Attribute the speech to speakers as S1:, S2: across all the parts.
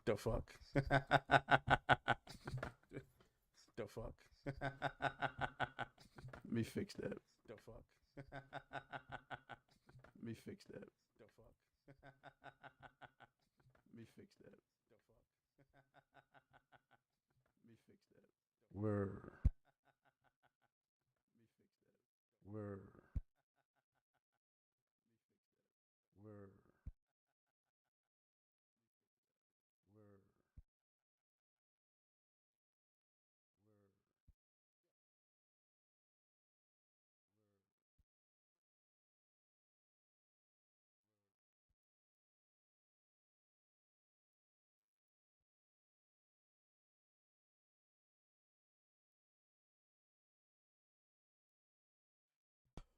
S1: The fuck? The fuck? Let me fix that. The fuck? Let me fix that. The fuck? Let me fix that. The fuck? Let me fix that. Word. Word. Word. Word.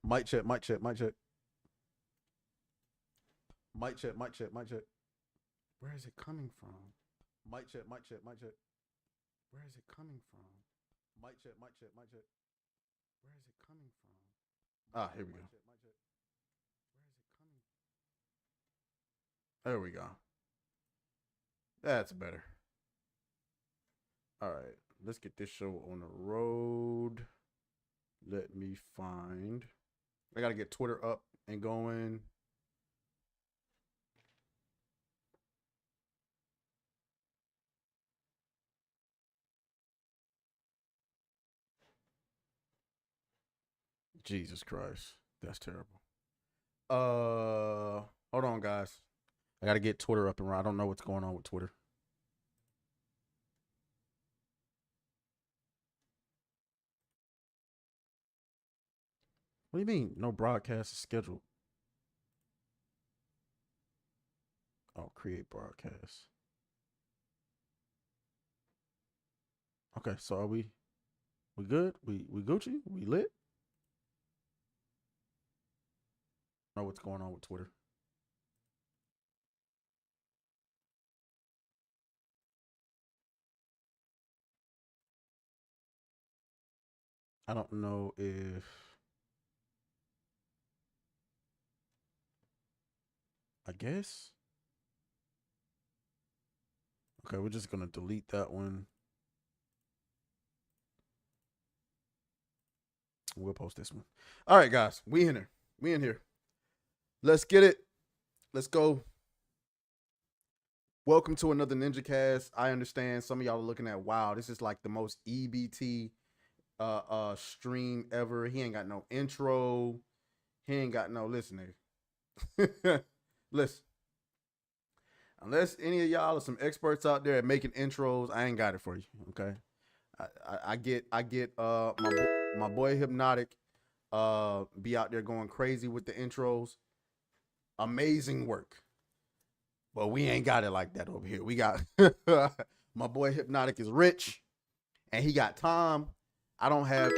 S1: Mic check, mic check, mic check. Mic check, mic check, mic check. Where is it coming from? Mic check, mic check, mic check. Where is it coming from? Mic check, mic check, mic check. Where is it coming from? Ah, here we go. There we go. That's better. All right, let's get this show on the road. Let me find. I gotta get Twitter up and going. Jesus Christ, that's terrible. Hold on, guys. I gotta get Twitter up and running. I don't know what's going on with Twitter. What do you mean? No broadcast is scheduled. Oh, create broadcast. Okay, so are we good? We Gucci? We lit? Know what's going on with Twitter. I don't know if I guess. Okay, we're just gonna delete that one. We'll post this one. All right, guys, we in here. We in here. Let's get it. Let's go. Welcome to another NinjaCast. I understand some of y'all are looking at, wow, this is like the most EBT stream ever. He ain't got no intro. He ain't got no listening. Listen. Unless any of y'all are some experts out there at making intros, I ain't got it for you. Okay. I get my boy Hypnotic be out there going crazy with the intros. Amazing work. But we ain't got it like that over here. We got my boy Hypnotic is rich and he got time. I don't have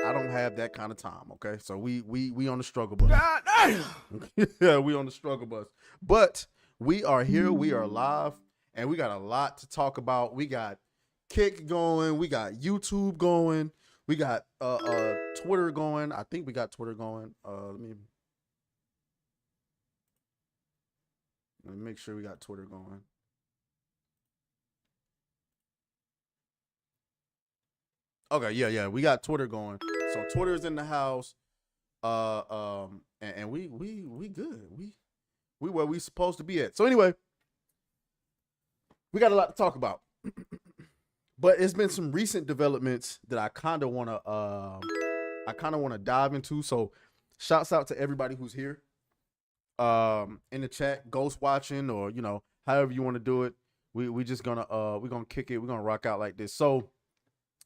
S1: that kind of time, okay? So we on the struggle bus. God damn. Yeah, we on the struggle bus. But we are here, we are live, and we got a lot to talk about. We got Kick going, we got YouTube going, we got Twitter going. I think we got Twitter going. Let me make sure we got Twitter going. Okay, yeah, we got Twitter going. So Twitter's in the house. And we good. We where we supposed to be at. So anyway, we got a lot to talk about. But it's been some recent developments that I kind of want to dive into. So shouts out to everybody who's here in the chat, ghost watching, or however you want to do it. We just gonna we're gonna kick it. We're gonna rock out like this. So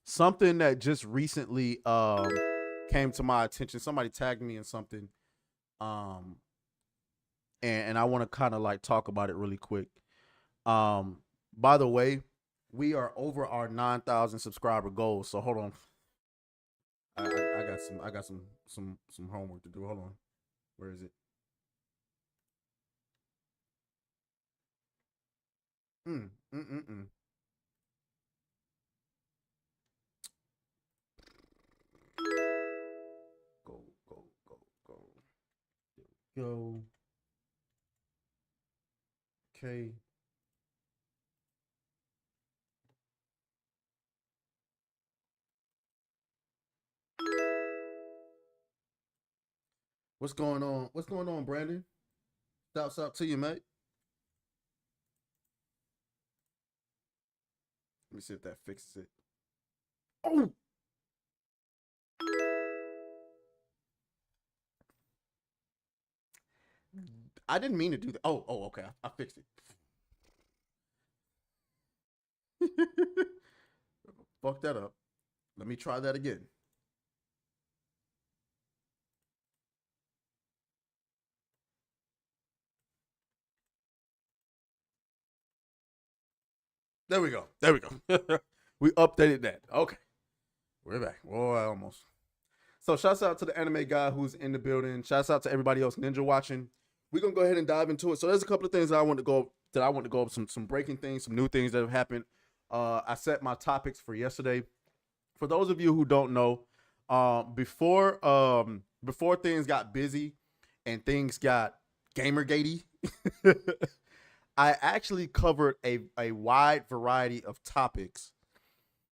S1: something that just recently came to my attention. Somebody tagged me in something. And I want to kind of like talk about it really quick. By the way, we are over our 9,000 subscriber goal. So hold on. I got some homework to do. Hold on. Where is it? Go. There we go. Okay. What's going on? What's going on, Brandon? Shouts out to you, mate. Let me see if that fixes it. Oh, I didn't mean to do that. Oh, okay. I fixed it. Fuck that up. Let me try that again. There we go. There we go. We updated that. Okay. We're back. Oh, almost. So shouts out to the anime guy who's in the building. Shouts out to everybody else ninja watching. We're gonna go ahead and dive into it. So there's a couple of things that I want to go over, some breaking things, some new things that have happened. I set my topics for yesterday. For those of you who don't know, before things got busy and things got gamergatey, I actually covered a wide variety of topics,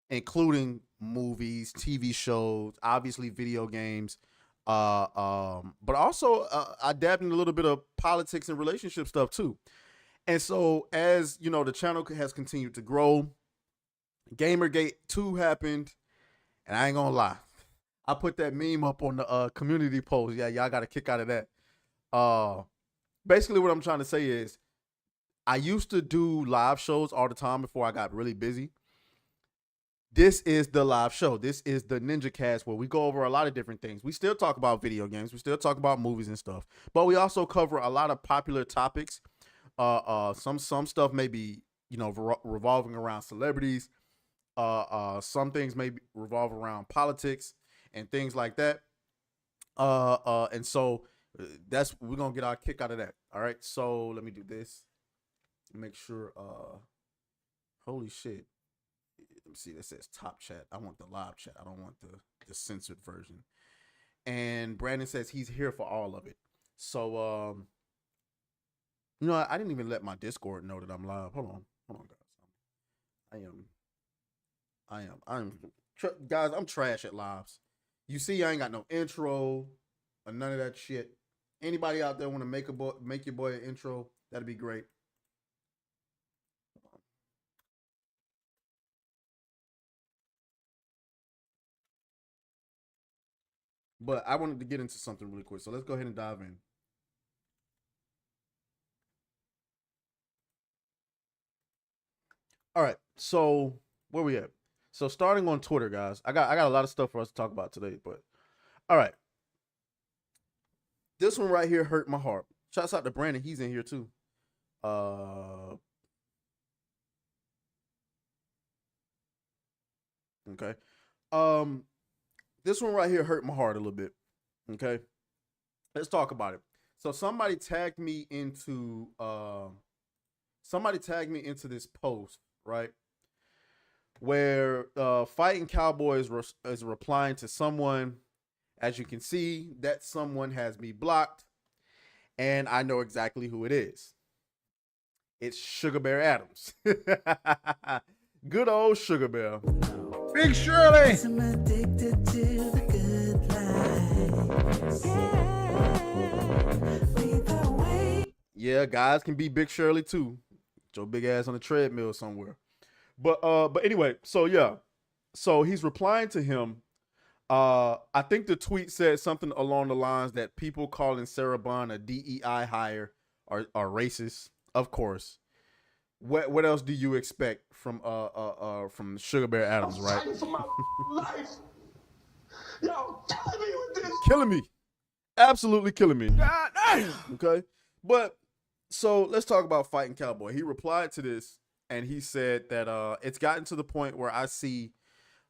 S1: including movies, TV shows, obviously video games, but also I dabbed in a little bit of politics and relationship stuff too. And so, as you know, the channel has continued to grow. Gamergate 2 happened, and I ain't gonna lie, I put that meme up on the community post. Yeah, y'all got a kick out of that. Basically, what I'm trying to say is, I used to do live shows all the time before I got really busy. This is the live show. This is the NinjaCast, where we go over a lot of different things. We still talk about video games. We still talk about movies and stuff, but we also cover a lot of popular topics. Some stuff may be, revolving around celebrities. Some things may revolve around politics and things like that. And so we're gonna get our kick out of that. All right. So let me do this. Make sure. Holy shit. Let me see. That says top chat. I want the live chat. I don't want the censored version. And Brandon says he's here for all of it. So I didn't even let my Discord know that I'm live. Hold on, guys. Guys, I'm trash at lives. You see, I ain't got no intro or none of that shit. Anybody out there want to make your boy an intro? That'd be great. But I wanted to get into something really quick, so let's go ahead and dive in. All right, so where we at? So starting on Twitter, guys, I got a lot of stuff for us to talk about today, but all right. This one right here hurt my heart. Shouts out to Brandon, he's in here too. Okay. This one right here hurt my heart a little bit. Okay. Let's talk about it. So somebody tagged me into this post, right? Where Fighting Cowboys is replying to someone. As you can see, that someone has me blocked, and I know exactly who it is. It's Sugar Bear Adams. Good old Sugar Bear.
S2: Big Shirley.
S1: Yeah, guys can be Big Shirley too. Get your big ass on a treadmill somewhere. But anyway, so yeah. So he's replying to him. I think the tweet said something along the lines that people calling Sarah Bond a DEI hire are racist. Of course. What else do you expect from Sugar Bear Adams, right?
S2: Fighting for my life. Yo, killing me with this.
S1: Killing me. Absolutely killing me.
S2: God damn.
S1: Okay. But so let's talk about Fighting Cowboy. He replied to this and he said that it's gotten to the point where I see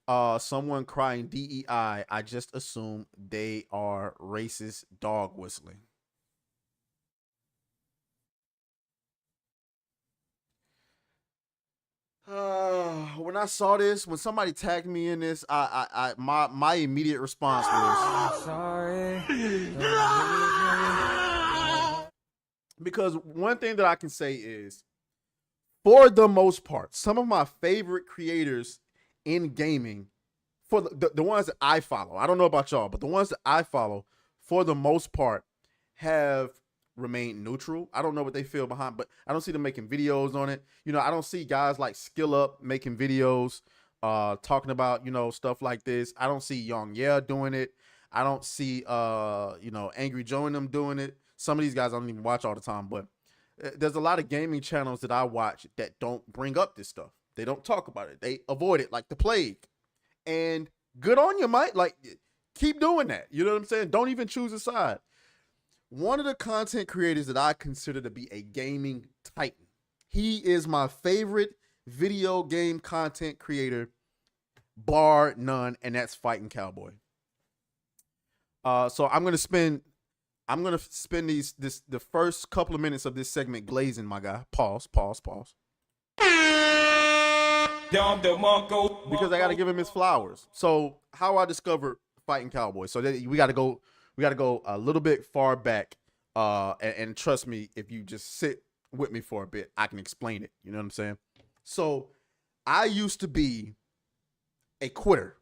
S1: someone crying DEI, I just assume they are racist dog whistling. When I saw this, when somebody tagged me in this, my immediate response was,
S3: I'm sorry.
S1: because one thing that I can say is, for the most part, some of my favorite creators in gaming, for the ones that I follow, I don't know about y'all, but the ones that I follow, for the most part, have remained neutral. I don't know what they feel behind, but I don't see them making videos on it. You know, I don't see guys like Skill Up making videos, talking about, you know, stuff like this. I don't see Young Yeah doing it. I don't see, you know, Angry Joe and them doing it. Some of these guys I don't even watch all the time, but there's a lot of gaming channels that I watch that don't bring up this stuff. They don't talk about it. They avoid it like the plague. And good on you, Mike. Like, keep doing that. You know what I'm saying? Don't even choose a side. One of the content creators that I consider to be a gaming titan. He is my favorite video game content creator, bar none, and that's Fighting Cowboy. So I'm gonna spend the first couple of minutes of this segment glazing, my guy. Pause. Because I gotta give him his flowers. So how I discovered Fighting Cowboy. So we gotta go a little bit far back. And trust me, if you just sit with me for a bit, I can explain it. You know what I'm saying? So I used to be a quitter.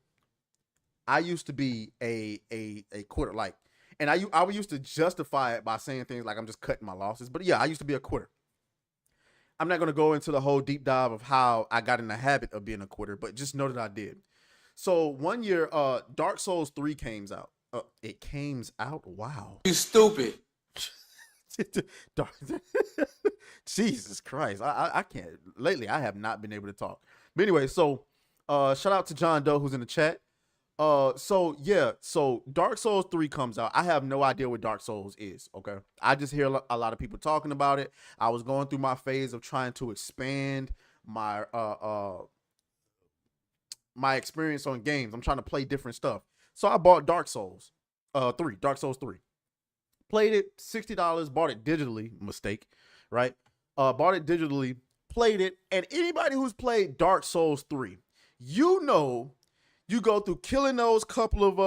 S1: I used to be a quitter, like, and I used to justify it by saying things like I'm just cutting my losses. But yeah, I used to be a quitter. I'm not going to go into the whole deep dive of how I got in the habit of being a quitter, but just know that I did. So one year, Dark Souls 3 came out. It came out? Wow.
S3: You stupid.
S1: Jesus Christ. I can't. Lately, I have not been able to talk. But anyway, so shout out to John Doe who's in the chat. So Dark Souls 3 comes out. I have no idea what Dark Souls is, okay? I just hear a lot of people talking about it. I was going through my phase of trying to expand my my experience on games. I'm trying to play different stuff. So I bought Dark Souls 3. Played it, $60, bought it digitally, mistake, right? Bought it digitally, played it, and anybody who's played Dark Souls 3, you know, you go through killing those couple of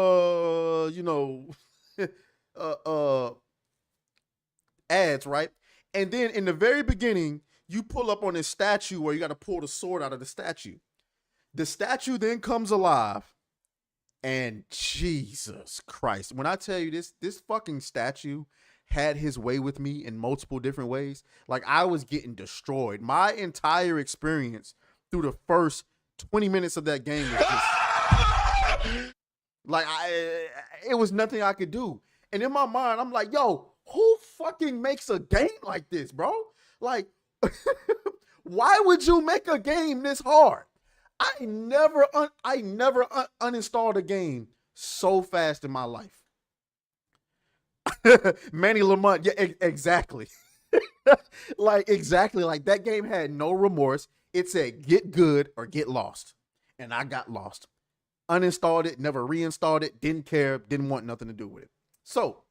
S1: ads, right? And then in the very beginning, you pull up on this statue where you got to pull the sword out of the statue. The statue then comes alive, and Jesus Christ, when I tell you this fucking statue had his way with me in multiple different ways. Like, I was getting destroyed. My entire experience through the first 20 minutes of that game was just like, it was nothing I could do. And in my mind, I'm like, yo, who fucking makes a game like this, bro? Like, why would you make a game this hard? I never uninstalled a game so fast in my life. Manny Lamont, yeah, exactly. Like, exactly. Like, that game had no remorse. It said, get good or get lost. And I got lost. Uninstalled it, never reinstalled it, didn't care, didn't want nothing to do with it. So,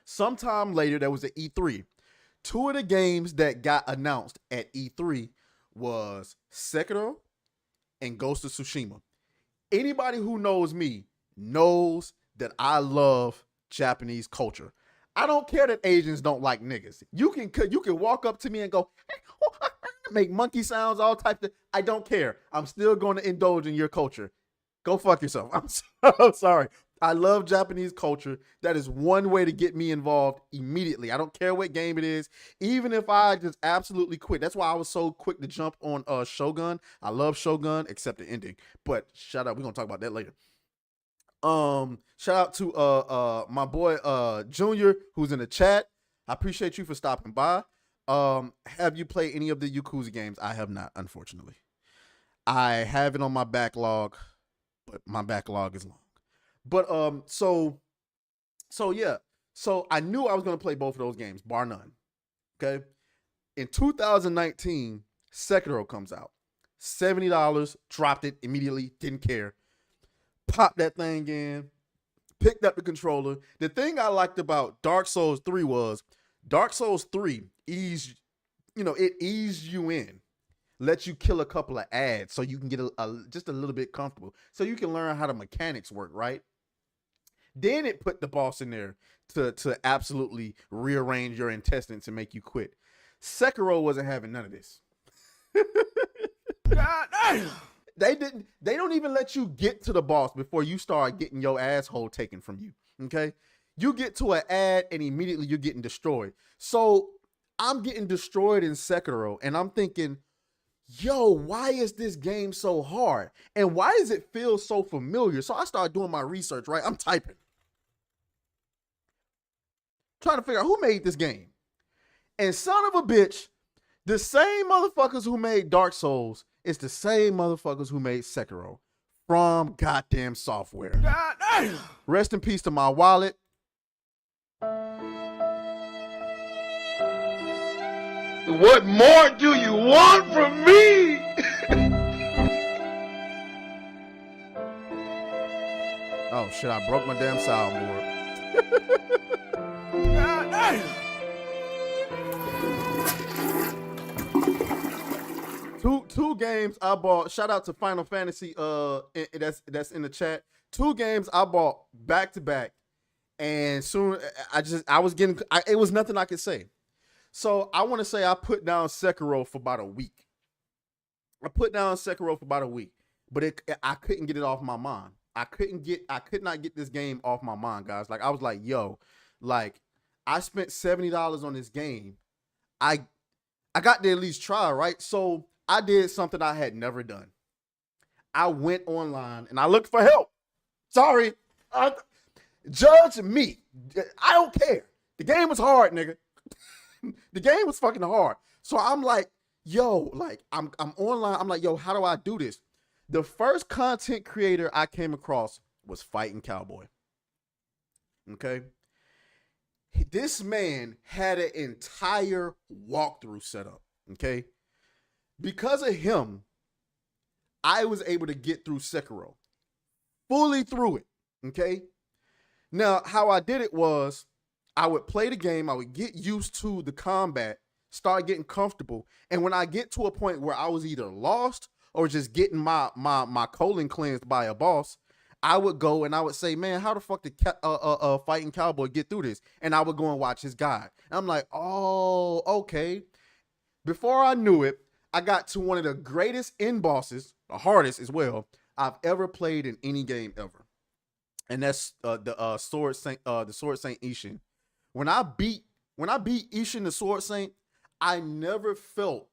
S1: sometime later, there was an E3. Two of the games that got announced at E3 was Sekiro and Ghost of Tsushima. Anybody who knows me knows that I love Japanese culture. I don't care that Asians don't like niggas. You can walk up to me and go, make monkey sounds, all types of. I don't care. I'm still going to indulge in your culture. Go fuck yourself. I'm sorry. I love Japanese culture. That is one way to get me involved immediately. I don't care what game it is. Even if I just absolutely quit. That's why I was so quick to jump on Shogun. I love Shogun, except the ending. But shout out. We're going to talk about that later. Shout out to my boy Junior, who's in the chat. I appreciate you for stopping by. Have you played any of the Yakuza games? I have not, unfortunately. I have it on my backlog, but my backlog is long. But so yeah. So I knew I was gonna play both of those games, bar none. Okay. In 2019, Sekiro comes out. $70, dropped it immediately, didn't care. Popped that thing in, picked up the controller. The thing I liked about Dark Souls 3 was Dark Souls 3 eased you in. Let you kill a couple of ads so you can get just a little bit comfortable. So you can learn how the mechanics work, right? Then it put the boss in there to absolutely rearrange your intestines and make you quit. Sekiro wasn't having none of this.
S3: God damn.
S1: They don't even let you get to the boss before you start getting your asshole taken from you. Okay? You get to an ad and immediately you're getting destroyed. So I'm getting destroyed in Sekiro and I'm thinking, yo, why is this game so hard? And why does it feel so familiar? So I started doing my research, right? I'm typing. Trying to figure out who made this game. And son of a bitch, the same motherfuckers who made Dark Souls is the same motherfuckers who made Sekiro from goddamn software. God damn. Rest in peace to my wallet.
S2: What more do you want from me?
S1: Oh shit, I broke my damn soundboard. God damn. Two games I bought. Shout out to Final Fantasy. That's in the chat. 2 games I bought back to back, and soon it was nothing I could say. So I want to say I put down Sekiro for about a week. But I couldn't get it off my mind. I could not get this game off my mind, guys. Like I was like, yo, like I spent $70 on this game. I got to at least try, right? So I did something I had never done. I went online and I looked for help. Sorry. Judge me. I don't care. The game was hard, nigga. The game was fucking hard. So I'm like, yo, like I'm online. I'm like, yo, how do I do this? The first content creator I came across was Fighting Cowboy. Okay. This man had an entire walkthrough set up. Okay. Because of him, I was able to get through Sekiro. Fully through it. Okay. Now, how I did it was I would play the game, I would get used to the combat, start getting comfortable, and when I get to a point where I was either lost or just getting my colon cleansed by a boss, I would go and I would say, man, how the fuck did Fighting Cowboy get through this? And I would go and watch his guide. And I'm like, oh, okay. Before I knew it, I got to one of the greatest end bosses, the hardest as well, I've ever played in any game ever. And that's the Sword Saint Ishin. When I beat Ishin the Sword Saint, I never felt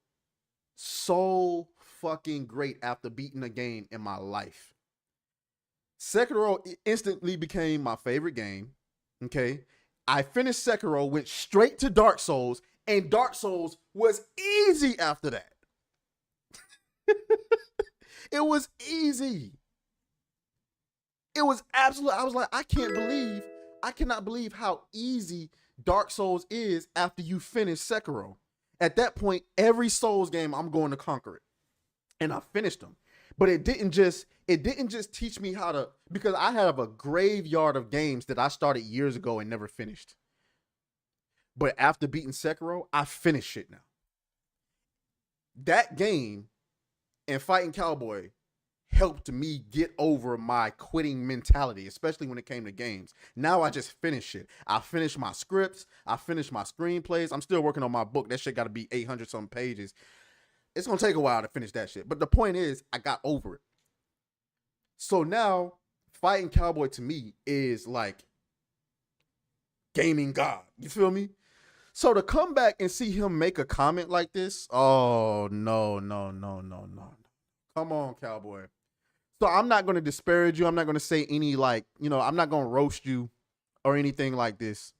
S1: so fucking great after beating a game in my life. Sekiro instantly became my favorite game. Okay. I finished Sekiro, went straight to Dark Souls, and Dark Souls was easy after that. It was easy. It was absolutely, I was like, I cannot believe how easy Dark Souls is after you finish Sekiro. At that point, every Souls game, I'm going to conquer it. And I finished them. But it didn't just teach me how to, because I have a graveyard of games that I started years ago and never finished. But after beating Sekiro, I finished it now. That game and Fighting Cowboy helped me get over my quitting mentality, especially when it came to games. Now I just finish it. I finish my scripts. I finish my screenplays. I'm still working on my book. That shit got to be 800 some pages. It's going to take a while to finish that shit. But the point is, I got over it. So now, Fighting Cowboy to me is like gaming God. You feel me? So to come back and see him make a comment like this, oh, no. Come on, Cowboy. So I'm not going to disparage you. I'm not going to say any I'm not going to roast you or anything like this.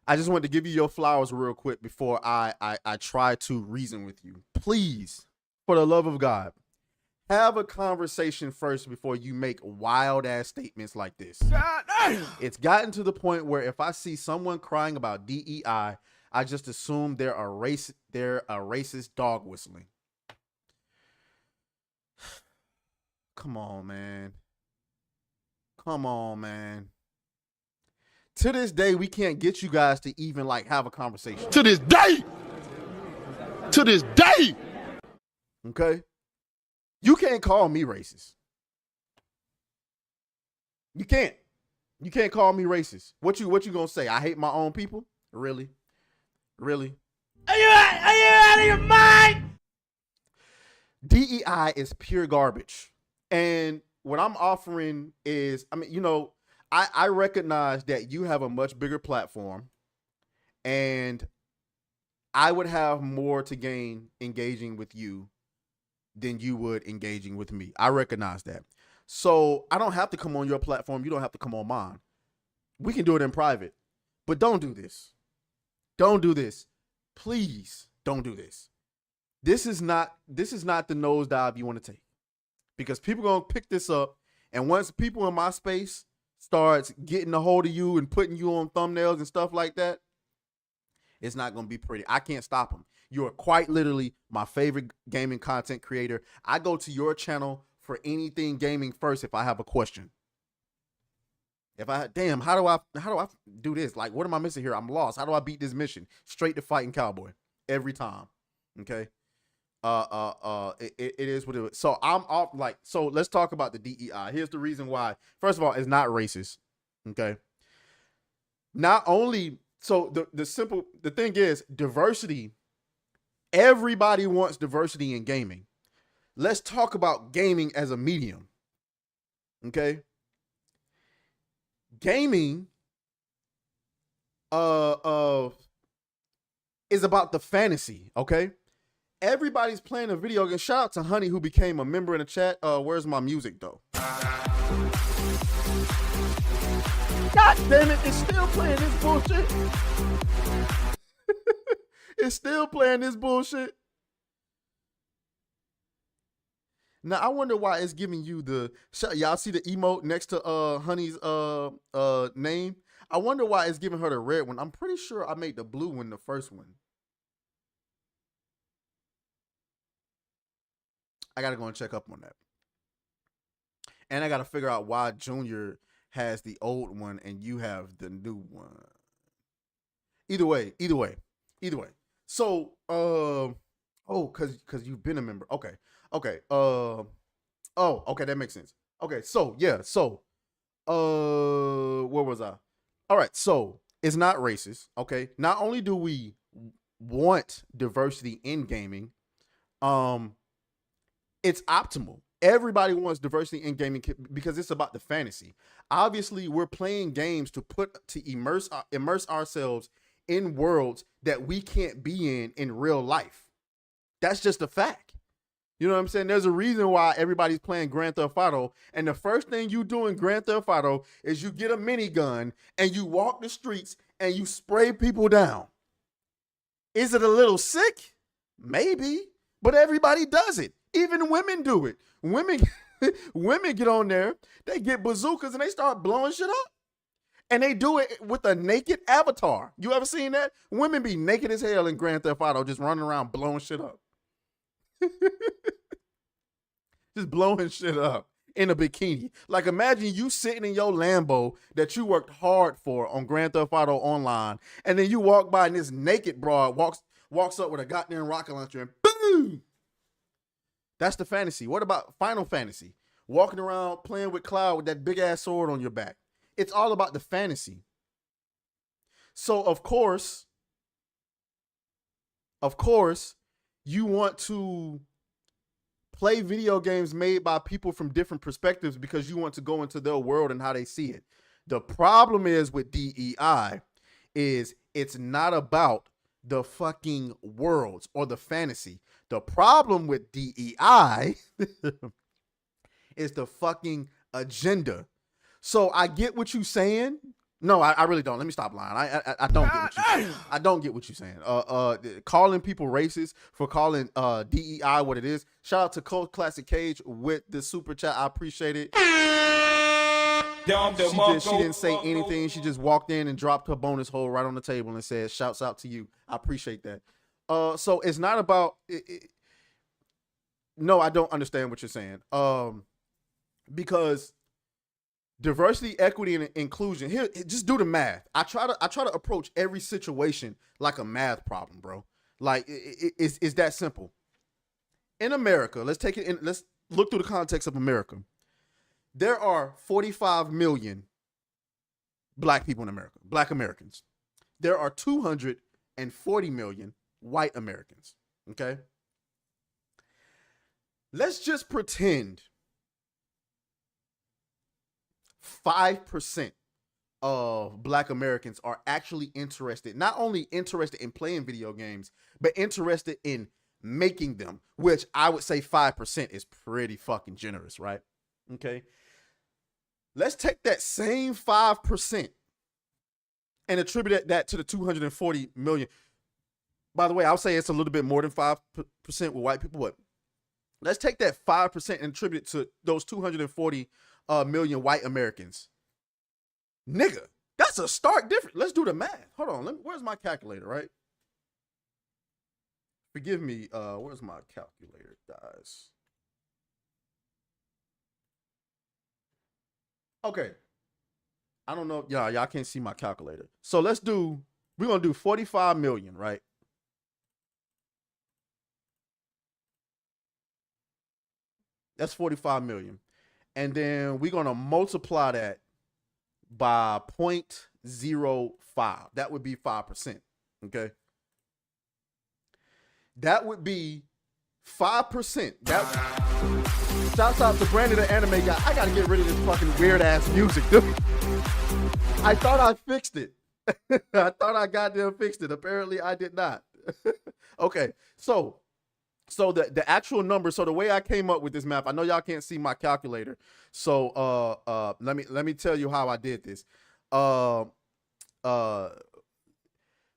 S1: I just wanted to give you your flowers real quick before I try to reason with you. Please, for the love of God, have a conversation first before you make wild ass statements like this. It's gotten to the point where if I see someone crying about DEI, I just assume they're a racist dog whistling. Come on, man. To this day, we can't get you guys to even have a conversation.
S2: To this day.
S1: Okay? You can't call me racist. You can't. You can't call me racist. What you gonna say? I hate my own people? Really? Are you out of your mind? DEI is pure garbage. And what I'm offering is, I recognize that you have a much bigger platform, and I would have more to gain engaging with you than you would engaging with me. I recognize that. So I don't have to come on your platform. You don't have to come on mine. We can do it in private. But don't do this. Don't do this. Please don't do this. This is not the nosedive you want to take. Because people are going to pick this up, and once people in my space starts getting a hold of you and putting you on thumbnails and stuff like that, it's not going to be pretty. I can't stop them. You are quite literally my favorite gaming content creator. I go to your channel for anything gaming first if I have a question. How do I do this? Like, what am I missing here? I'm lost. How do I beat this mission? Straight to fighting cowboy every time. Okay. It is what it is. So I'm off. Like, so let's talk about the DEI. Here's the reason why. First of all, it's not racist. Okay. Not only, so the thing is diversity. Everybody wants diversity in gaming. Let's talk about gaming as a medium. Okay. Gaming is about the fantasy, okay? Everybody's playing a video game. Shout out to Honey, who became a member in the chat. Where's my music though? God damn it, it's still playing this bullshit. It's still playing this bullshit. Now I wonder why it's giving you the y'all see the emote next to Honey's name. I wonder why it's giving her the red one. I'm pretty sure I made the blue one the first one. I gotta go and check up on that. And I gotta figure out why Junior has the old one and you have the new one. Either way. So cause you've been a member. Okay. Okay. Okay, that makes sense. Okay, so yeah, where was I? All right, so it's not racist. Okay. Not only do we want diversity in gaming, it's optimal. Everybody wants diversity in gaming because it's about the fantasy. Obviously, we're playing games to immerse ourselves in worlds that we can't be in real life. That's just a fact. You know what I'm saying? There's a reason why everybody's playing Grand Theft Auto, and the first thing you do in Grand Theft Auto is you get a minigun and you walk the streets and you spray people down. Is it a little sick? Maybe, but everybody does it. Even women do it. Women get on there, they get bazookas and they start blowing shit up. And they do it with a naked avatar. You ever seen that? Women be naked as hell in Grand Theft Auto, just running around blowing shit up. Just blowing shit up in a bikini. Like, imagine you sitting in your Lambo that you worked hard for on Grand Theft Auto Online, and then you walk by and this naked broad walks up with a goddamn rocket launcher and boom! That's the fantasy. What about Final Fantasy? Walking around playing with Cloud with that big ass sword on your back. It's all about the fantasy. So of course, you want to play video games made by people from different perspectives because you want to go into their world and how they see it. The problem is with DEI is it's not about the fucking worlds or the fantasy. The problem with DEI is the fucking agenda. So I get what you're saying. No, I really don't. Let me stop lying. I don't get what you're saying. I don't get what you're saying. Calling people racist for calling DEI what it is. Shout out to Cult Classic Cage with the super chat. I appreciate it. She didn't say anything. She just walked in and dropped her bonus hole right on the table and said, "Shouts out to you." I appreciate that. So it's not about. No, I don't understand what you're saying. Because diversity, equity, and inclusion. Here, just do the math. I try to approach every situation like a math problem, bro. Like it's that simple. In America, let's look through the context of America. There are 45 million black people in America, black Americans. There are 240 million white Americans. Okay. Let's just pretend 5% of Black Americans are actually interested, not only interested in playing video games, but interested in making them, which I would say 5% is pretty fucking generous, right? Okay. Let's take that same 5% and attribute that to the 240 million. By the way, I'll say it's a little bit more than 5% with white people, but let's take that 5% and attribute it to those 240 million white Americans. Nigga, that's a stark difference. Let's do the math. Hold on. Where's my calculator, right? Forgive me. Where's my calculator, guys? Okay. I don't know. Y'all can't see my calculator. So we're going to do 45 million, right? That's 45 million. And then we're going to multiply that by 0.05. That would be 5%. Okay. That would be 5%. Shouts out to Brandon, the anime guy. I got to get rid of this fucking weird ass music, dude. I thought I fixed it. I thought I goddamn fixed it. Apparently I did not. Okay. So the actual number, so the way I came up with this math, I know y'all can't see my calculator. So let me tell you how I did this.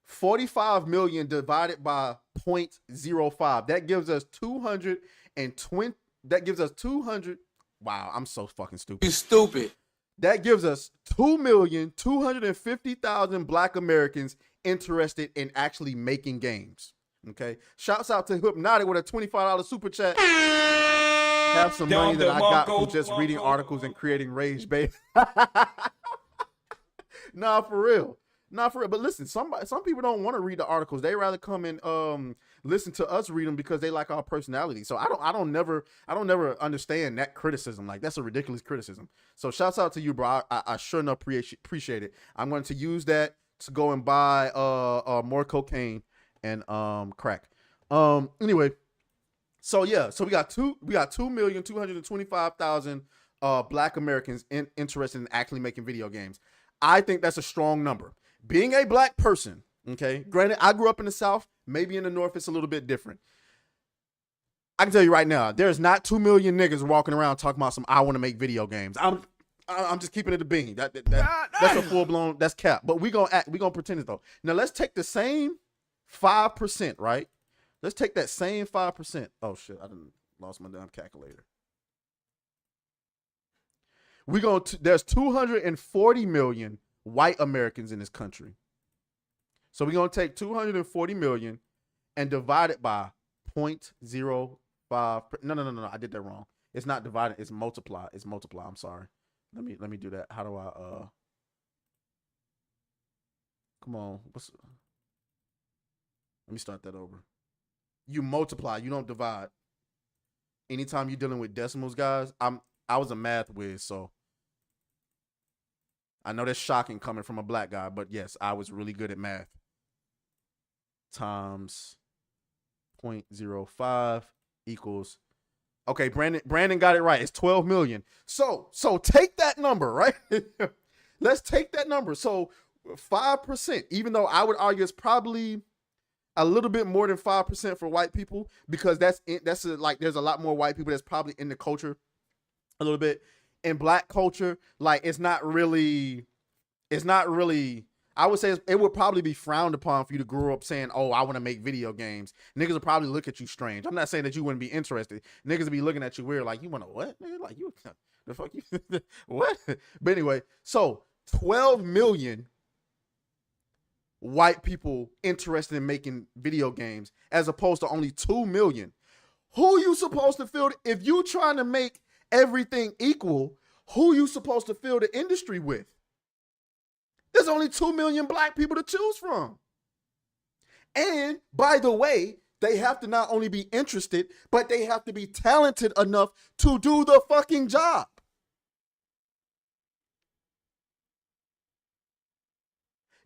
S1: 45 million divided by 0.05. That gives us 220. That gives us 200. Wow, I'm so fucking stupid.
S3: You stupid.
S1: That gives us 2,250,000 Black Americans interested in actually making games. Okay. Shouts out to Hypnotic with a $25 super chat. Have some money that I got from just reading articles and creating rage, babe. Nah, for real. But listen, some people don't want to read the articles. They rather come and listen to us read them because they like our personality. So I don't never understand that criticism. Like, that's a ridiculous criticism. So shouts out to you, bro. I sure enough appreciate it. I'm going to use that to go and buy more cocaine and crack. Anyway, so yeah, so we got 2,225,000 Black Americans interested in actually making video games. I think that's a strong number. Being a Black person, okay, granted, I grew up in the South, maybe in the North, it's a little bit different. I can tell you right now, there's not 2 million niggas walking around talking about I want to make video games. I'm just keeping it a bean. That's a full blown, that's cap. But we gonna pretend it though. Now let's take the same 5%, right? Let's take that same 5%. Oh shit, I done lost my damn calculator. There's 240 million white Americans in this country. So we're going to take 240 million and divide it by 0.05. No, I did that wrong. It's not divided, it's multiply. I'm sorry. Let me do that. How do I come on. Let me start that over. You multiply, you don't divide. Anytime you're dealing with decimals, guys, I was a math whiz, so I know that's shocking coming from a Black guy, but yes, I was really good at math. Times 0.05 equals, okay, Brandon got it right. It's 12 million. So take that number, right? Let's take that number. So 5%, even though I would argue it's probably a little bit more than 5% for white people, because there's a lot more white people that's probably in the culture a little bit. In Black culture, like, it's not really, I would say it would probably be frowned upon for you to grow up saying, oh, I want to make video games. Niggas would probably look at you strange. I'm not saying that you wouldn't be interested. Niggas would be looking at you weird, like, you want to what? Nigga, like, you, the fuck you, what? But anyway, so 12 million white people interested in making video games as opposed to only 2 million. Who you supposed to fill, if you trying to make everything equal, who you supposed to fill the industry with? There's only 2 million Black people to choose from. And by the way, they have to not only be interested, but they have to be talented enough to do the fucking job.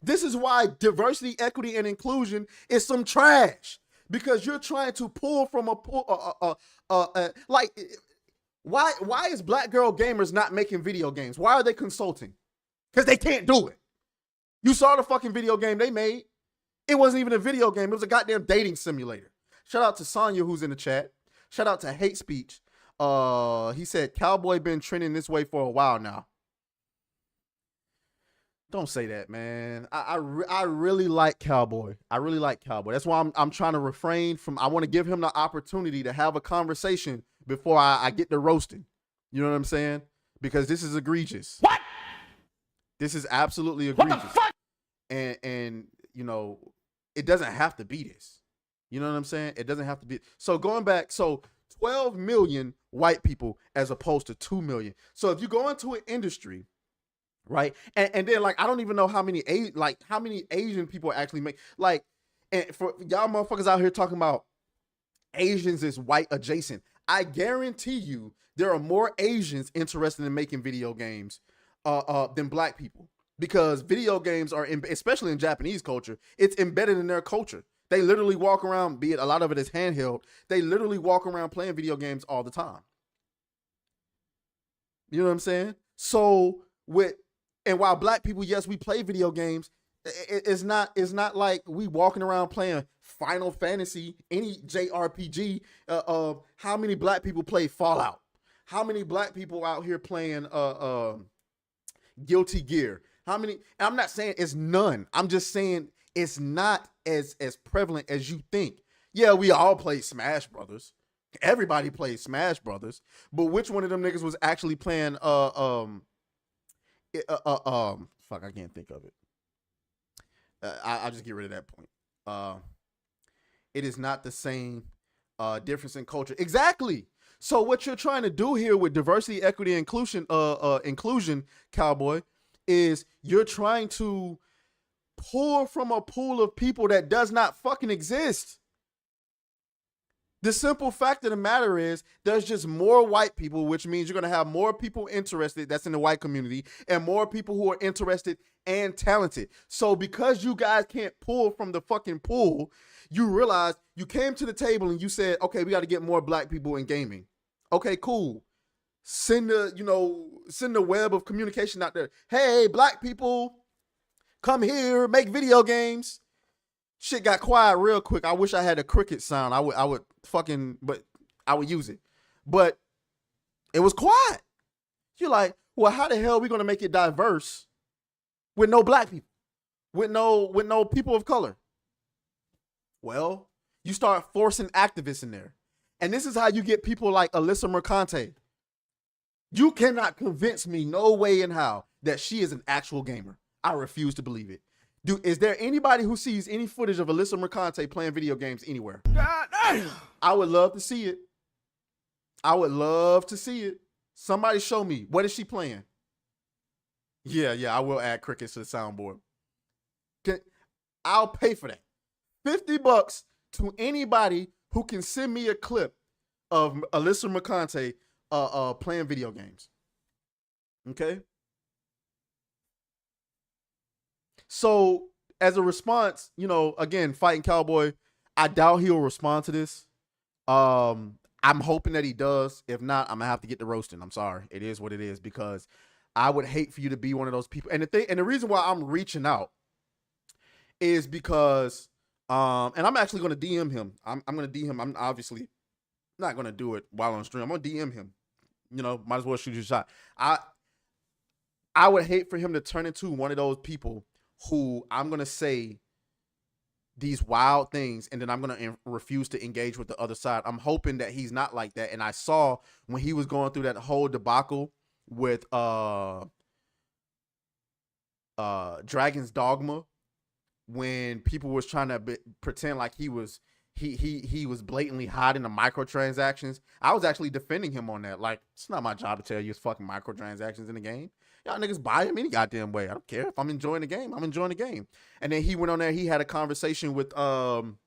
S1: This is why diversity, equity, and inclusion is some trash, because you're trying to pull from a pool, why is Black girl gamers not making video games? Why are they consulting? because they can't do it. You saw the fucking video game they made. It wasn't even a video game. It was a goddamn dating simulator. Shout out to Sonya, who's in the chat. Shout out to Hate Speech. He said, Cowboy been trending this way for a while now. Don't say that, man. I really like Cowboy. I really like Cowboy. That's why I'm trying to refrain from. I want to give him the opportunity to have a conversation before I get to roasting. You know what I'm saying? Because this is egregious.
S2: What?
S1: This is absolutely egregious.
S2: What the fuck?
S1: And you know, it doesn't have to be this. You know what I'm saying? It doesn't have to be. So going back, so 12 million white people as opposed to 2 million. So if you go into an industry, right, and then like I don't even know how many Asian people actually make, like, and for y'all motherfuckers out here talking about Asians is white adjacent, I guarantee you there are more Asians interested in making video games than black people, because video games are, especially in Japanese culture, it's embedded in their culture. They literally walk around, be it a lot of it is handheld, they literally walk around playing video games all the time. You know what I'm saying? So and while black people, yes, we play video games, it's not like we walking around playing Final Fantasy, any JRPG. How many black people play Fallout? How many black people out here playing Guilty Gear? How many? I'm not saying it's none. I'm just saying it's not as prevalent as you think. Yeah, we all play Smash Brothers. Everybody plays Smash Brothers. But which one of them niggas was actually playing fuck, I can't think of it. I'll just get rid of that point. It is not the same difference in culture. Exactly. So what you're trying to do here with diversity, equity, inclusion, Cowboy, is you're trying to pull from a pool of people that does not fucking exist. The simple fact of the matter is there's just more white people, which means you're going to have more people interested that's in the white community and more people who are interested and talented. So because you guys can't pull from the fucking pool, you realize you came to the table and you said, okay, we got to get more black people in gaming. Okay, cool. Send the web of communication out there. Hey, black people, come here, make video games. Shit got quiet real quick. I wish I had a cricket sound. I would use it. But it was quiet. You're like, well, how the hell are we gonna make it diverse with no black people? With no people of color? Well, you start forcing activists in there. And this is how you get people like Alyssa Mercante. You cannot convince me no way in how that she is an actual gamer. I refuse to believe it. Is there anybody who sees any footage of Alyssa Mercante playing video games anywhere? God damn. I would love to see it. I would love to see it. Somebody show me. What is she playing? Yeah, I will add crickets to the soundboard. I'll pay for that. $50 to anybody who can send me a clip of Alyssa Mercante playing video games. Okay? So as a response, again, fighting Cowboy, I doubt he'll respond to this. I'm hoping that he does. If not, I'm gonna have to get the roasting. I'm sorry. It is what it is, because I would hate for you to be one of those people. And the reason why I'm reaching out is because and I'm actually gonna DM him. I'm gonna DM him. I'm obviously not gonna do it while on stream. I'm gonna DM him. Might as well shoot your shot. I would hate for him to turn into one of those people who I'm going to say these wild things and then I'm going to refuse to engage with the other side. I'm hoping that he's not like that. And I saw when he was going through that whole debacle with Dragon's Dogma, when people was trying to pretend like he was blatantly hiding the microtransactions. I was actually defending him on that. Like, it's not my job to tell you it's fucking microtransactions in the game. Y'all niggas buy him any goddamn way. I don't care. If I'm enjoying the game, I'm enjoying the game. And then he went on there, he had a conversation with Asmongold.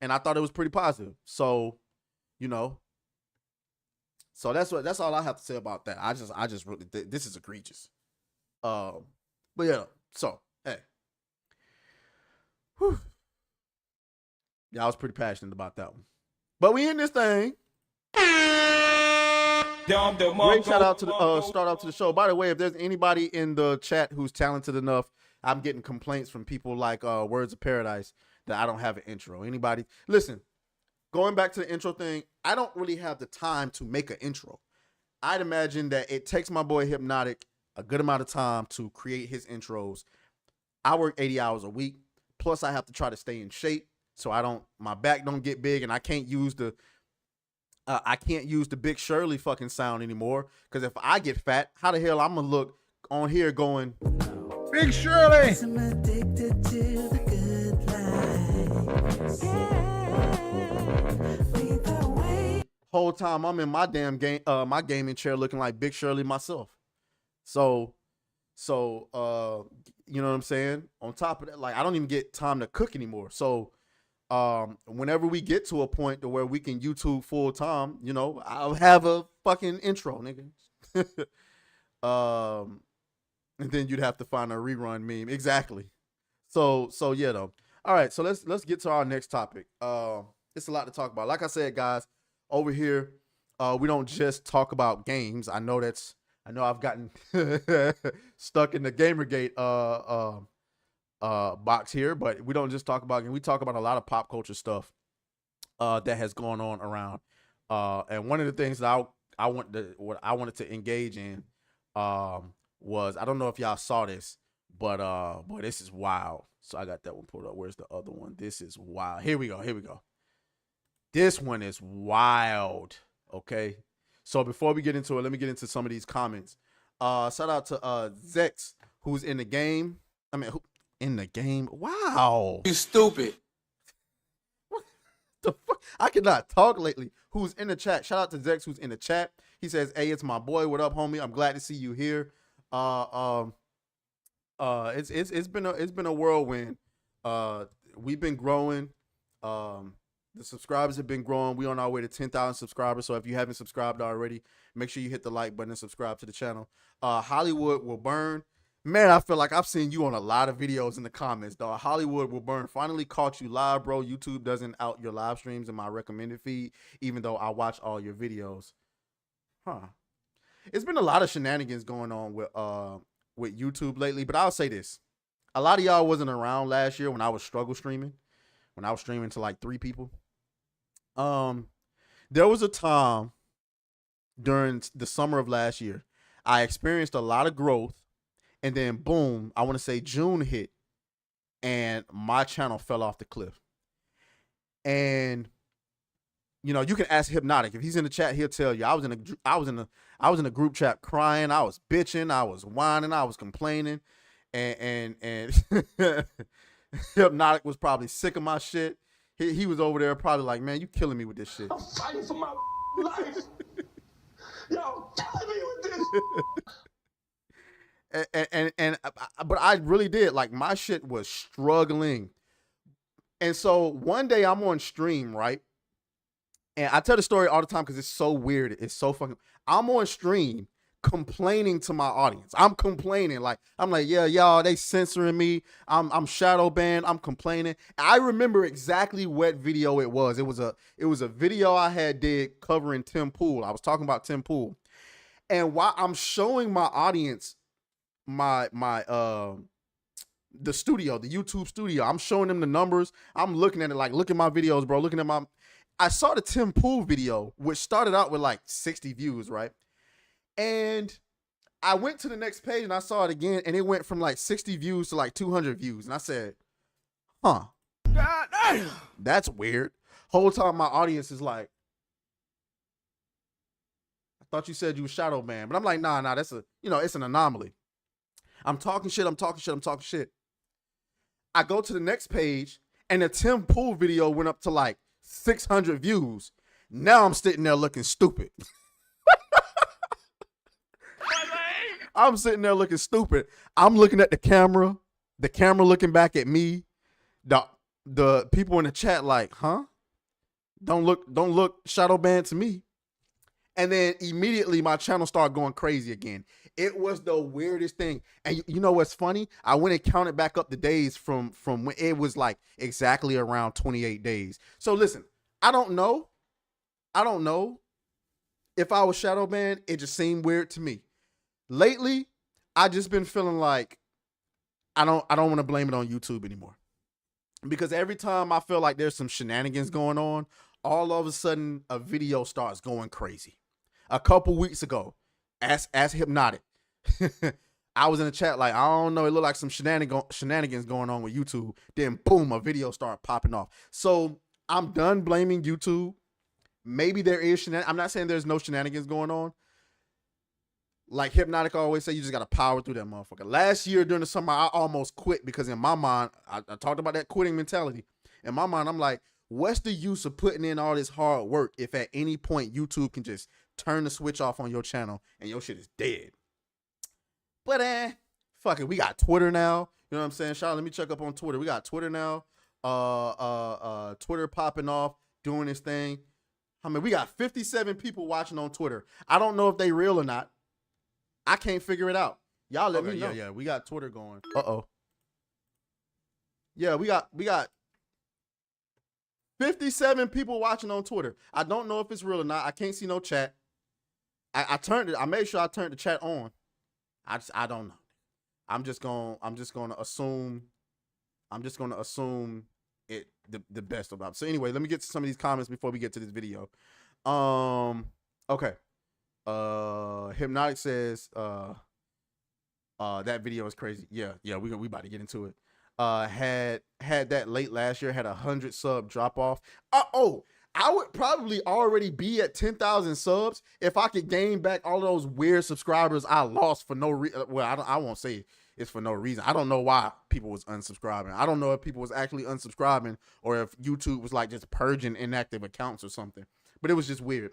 S1: And I thought it was pretty positive. So, so that's all I have to say about that. I just really, this is egregious. But yeah, so hey. Whew. Yeah, I was pretty passionate about that one. But we in this thing. Great shout out to the start out to the show. By the way, if there's anybody in the chat who's talented enough, I'm getting complaints from people like Words of Paradise that I don't have an intro. Anybody? Listen, going back to the intro thing, I don't really have the time to make an intro. I'd imagine that it takes my boy Hypnotic a good amount of time to create his intros. I work 80 hours a week. Plus, I have to try to stay in shape so my back don't get big, and I can't use the Big Shirley fucking sound anymore. Because if I get fat, how the hell I'm gonna look on here going, Big Shirley? I'm addicted to the good life. Whole time I'm in my damn game, my gaming chair looking like Big Shirley myself. So you know what I'm saying? On top of that, like I don't even get time to cook anymore. So whenever we get to a point to where we can YouTube full time, you know, I'll have a fucking intro, nigga. And then you'd have to find a rerun meme. Exactly. So yeah though. All right, so let's get to our next topic. It's a lot to talk about. Like I said, guys, over here, we don't just talk about games. I know I've gotten stuck in the Gamergate box here, but we don't just talk about games. We talk about a lot of pop culture stuff that has gone on around. And one of the things that I wanted to engage in was, I don't know if y'all saw this, but boy, this is wild. So I got that one pulled up. Where's the other one? This is wild. Here we go. This one is wild. Okay. So before we get into it, let me get into some of these comments. Shout out to Zex, who's in the game. Who in the game? Wow.
S3: You stupid.
S1: What the fuck? I cannot talk lately. Who's in the chat? Shout out to Zex, who's in the chat. He says, "Hey, it's my boy. What up, homie? I'm glad to see you here." It's been a whirlwind. We've been growing. The subscribers have been growing. We on our way to 10,000 subscribers. So if you haven't subscribed already, make sure you hit the like button and subscribe to the channel. Hollywood Will Burn. Man, I feel like I've seen you on a lot of videos in the comments, dog. Hollywood Will Burn. Finally caught you live, bro. YouTube doesn't out your live streams in my recommended feed, even though I watch all your videos. Huh. It's been a lot of shenanigans going on with YouTube lately, but I'll say this. A lot of y'all wasn't around last year when I was struggle streaming, when I was streaming to like 3 people. There was a time during the summer of last year, I experienced a lot of growth, and then boom, I want to say June hit, and my channel fell off the cliff. And you know, you can ask Hypnotic. If he's in the chat, he'll tell you. I was in a group chat crying. I was bitching. I was whining. I was complaining, and Hypnotic was probably sick of my shit. He was over there probably like, man, you killing me with this shit.
S2: I'm fighting for my life. Y'all killing me with this.
S1: But I really did. Like, my shit was struggling. And so one day I'm on stream, right? And I tell the story all the time because it's so weird. It's so fucking. I'm on stream complaining to my audience. I'm complaining. Like, I'm like, yeah, y'all, they censoring me. I'm shadow banned. I'm complaining. I remember exactly what video it was. It was a video I had did covering Tim Pool. I was talking about Tim Pool. And while I'm showing my audience the studio, the YouTube studio, I'm showing them the numbers. I'm looking at it like, look at my videos, bro. Looking at I saw the Tim Pool video, which started out with like 60 views, right? And I went to the next page and I saw it again, and it went from like 60 views to like 200 views. And I said, huh, God damn, that's weird. Whole time my audience is like, I thought you said you were shadow banned. But I'm like, nah, that's it's an anomaly. I'm talking shit. I go to the next page, and the Tim Pool video went up to like 600 views. Now I'm sitting there looking stupid. I'm sitting there looking stupid. I'm looking at the camera looking back at me. The people in the chat like, huh? Don't look shadow banned to me. And then immediately my channel started going crazy again. It was the weirdest thing. And you know what's funny? I went and counted back up the days from when it was like exactly around 28 days. So listen, I don't know if I was shadow banned, it just seemed weird to me. Lately, I just been feeling like I don't want to blame it on YouTube anymore. Because every time I feel like there's some shenanigans going on, all of a sudden a video starts going crazy. A couple weeks ago, as Hypnotic, I was in the chat like, I don't know, it looked like some shenanigans going on with YouTube. Then boom, a video started popping off. So I'm done blaming YouTube. Maybe there is shenanigans. I'm not saying there's no shenanigans going on. Like Hypnotic always say, you just got to power through that motherfucker. Last year during the summer, I almost quit because in my mind, I talked about that quitting mentality. In my mind, I'm like, what's the use of putting in all this hard work if at any point YouTube can just turn the switch off on your channel and your shit is dead? But fuck it, we got Twitter now. You know what I'm saying? Charlotte, let me check up on Twitter. We got Twitter now. Twitter popping off, doing this thing. I mean, we got 57 people watching on Twitter. I don't know if they real or not. I can't figure it out. Y'all let me know. Yeah, we got Twitter going. Uh-oh. Yeah, we got 57 people watching on Twitter. I don't know if it's real or not. I can't see no chat. I made sure I turned the chat on. I don't know. I'm just gonna assume it the best about it. So anyway, let me get to some of these comments before we get to this video. Okay. Hypnotic says that video is crazy. Yeah, we about to get into it. Had that late last year, had 100 sub drop off. I would probably already be at 10,000 subs if I could gain back all of those weird subscribers I lost for no reason. Well, I won't say it's for no reason. I don't know why people was unsubscribing. I don't know if people was actually unsubscribing or if YouTube was like just purging inactive accounts or something. But it was just weird.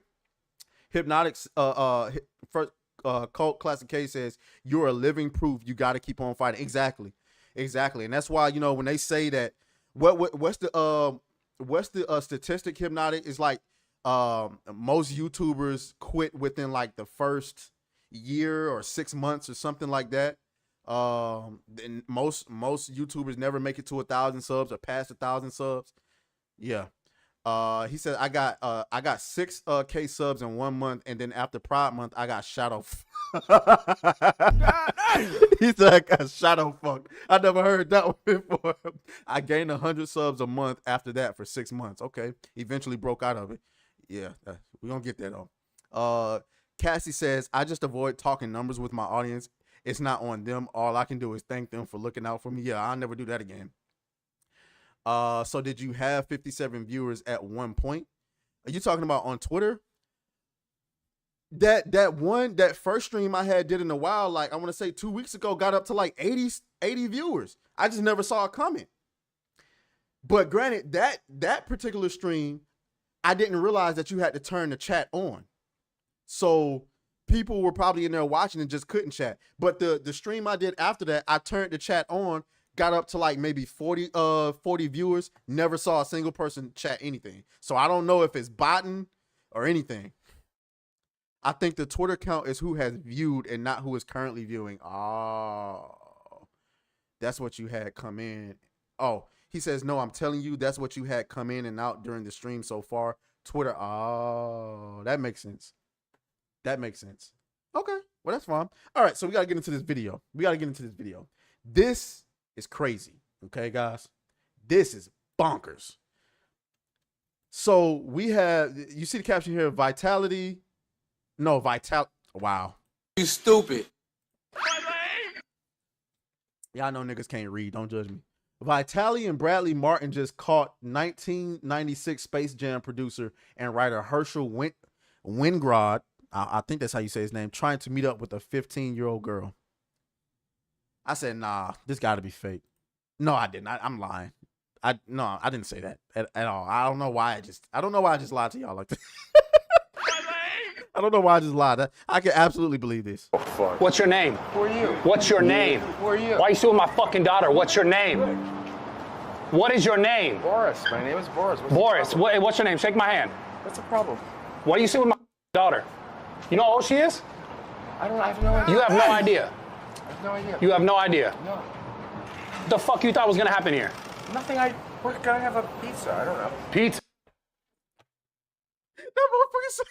S1: Hypnotics, first Cult Classic K says, you're a living proof. You got to keep on fighting. Exactly. And that's why, you know, when they say that, what's the statistic, Hypnotic, is like most YouTubers quit within like the first year or 6 months or something like that. And most YouTubers never make it to 1,000 subs or past 1,000 subs. Yeah. He said I got 6K subs in 1 month, and then after Pride Month I got shadow. He said I got shadow fucked. I never heard that one before. I gained 100 subs a month after that for 6 months. Okay, eventually broke out of it. Yeah, we're gonna get that on. Cassie says I just avoid talking numbers with my audience. It's not on them. All I can do is thank them for looking out for me. Yeah, I'll never do that again. So did you have 57 viewers at one point? Are you talking about on Twitter? That first stream I did in a while, like I want to say 2 weeks ago, got up to like 80 viewers. I just never saw it coming. But granted, that particular stream, I didn't realize that you had to turn the chat on. So people were probably in there watching and just couldn't chat. But the stream I did after that, I turned the chat on, got up to like maybe 40 viewers, never saw a single person chat anything. So I don't know if it's botting or anything. I think the Twitter count is who has viewed and not who is currently viewing. Oh, that's what you had come in. Oh, he says, no, I'm telling you, that's what you had come in and out during the stream so far. Twitter. Oh, that makes sense. Okay, well, that's fine. All right, so we got to get into this video. This is crazy. Okay, guys, this is bonkers. So we have, you see the caption here, Vitality. Wow.
S3: You stupid.
S1: Y'all know niggas can't read. Don't judge me. Vitaly and Bradley Martin just caught 1996 Space Jam producer and writer Herschel Wingrod, I think that's how you say his name, trying to meet up with a 15-year-old girl. I said, nah, this got to be fake. No, I didn't. I'm lying. I didn't say that at all. I don't know why I just lied to y'all like that. I don't know why I just lied. I can absolutely believe this.
S3: Oh, fuck.
S4: What's your name?
S3: Who are you?
S4: What's your name?
S3: Who are you?
S4: Why are you suing my fucking daughter? What's your name? What is your name?
S3: Boris. My name is Boris.
S4: What's your name? Shake my hand.
S3: What's the problem?
S4: Why are you suing my daughter? You know how old she is?
S3: I have no idea.
S4: You have no idea.
S3: I have no idea.
S4: You have no idea.
S3: No.
S4: What the fuck you thought was gonna happen here?
S3: Nothing. We're gonna have a pizza. I don't know.
S4: Pizza.
S1: That motherfucker said.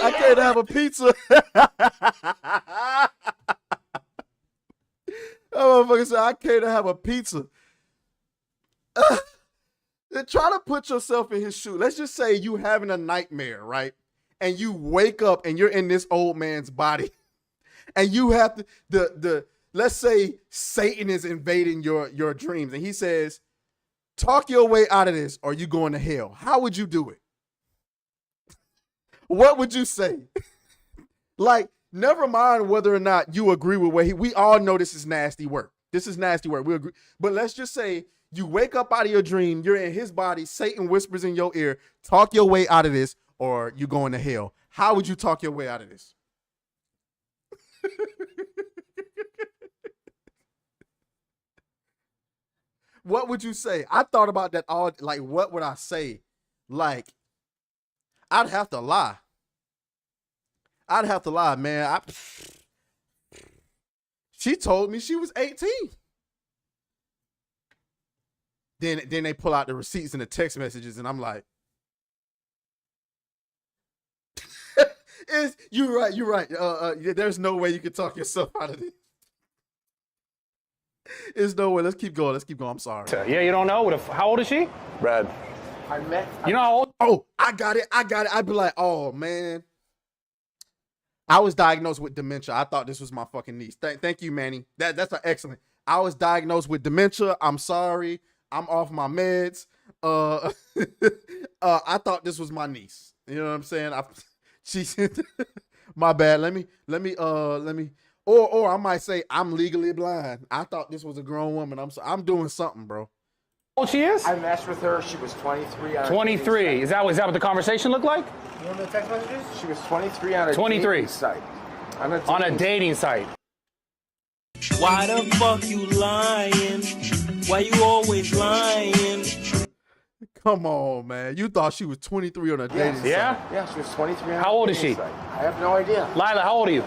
S1: I can't have a pizza. Oh, motherfucker said, I can't have a pizza. Try to put yourself in his shoe. Let's just say you having a nightmare, right? And you wake up and you're in this old man's body. And you have to, let's say Satan is invading your dreams. And he says, talk your way out of this or you going to hell. How would you do it? What would you say? Like, never mind whether or not you agree with what we all know this is nasty work. This is nasty work. We agree. But let's just say you wake up out of your dream, you're in his body, Satan whispers in your ear, talk your way out of this or you going to hell. How would you talk your way out of this? What would you say? I thought about that all, like, what would I say? Like, I'd have to lie. Man. She told me she was 18. Then they pull out the receipts and the text messages, and I'm like, you're right. There's no way you can talk yourself out of this. There's no way. Let's keep going. I'm sorry.
S4: Yeah, you don't know? How old is she?
S3: Brad. I met.
S4: You know how old?
S1: Oh, I got it. I'd be like, oh, man. I was diagnosed with dementia. I thought this was my fucking niece. Thank you, Manny. That's an excellent. I was diagnosed with dementia. I'm sorry. I'm off my meds. I thought this was my niece. You know what I'm saying? My bad. Let me. Or I might say I'm legally blind. I thought this was a grown woman. I'm doing something, bro.
S4: How old she is?
S3: I matched with her. She was 23.
S4: 23. Is that what the conversation looked like?
S3: You remember the text messages? She was 23 on a
S4: 23.
S3: dating site.
S4: On a dating site.
S5: Why the fuck you lying? Why you always lying?
S1: Come on, man. You thought she was 23 on a dating site.
S4: Yeah?
S3: Yeah, she was 23 on
S4: How
S3: a
S4: old is
S3: dating
S4: she?
S3: site. I have no idea.
S4: Lila, how old are you?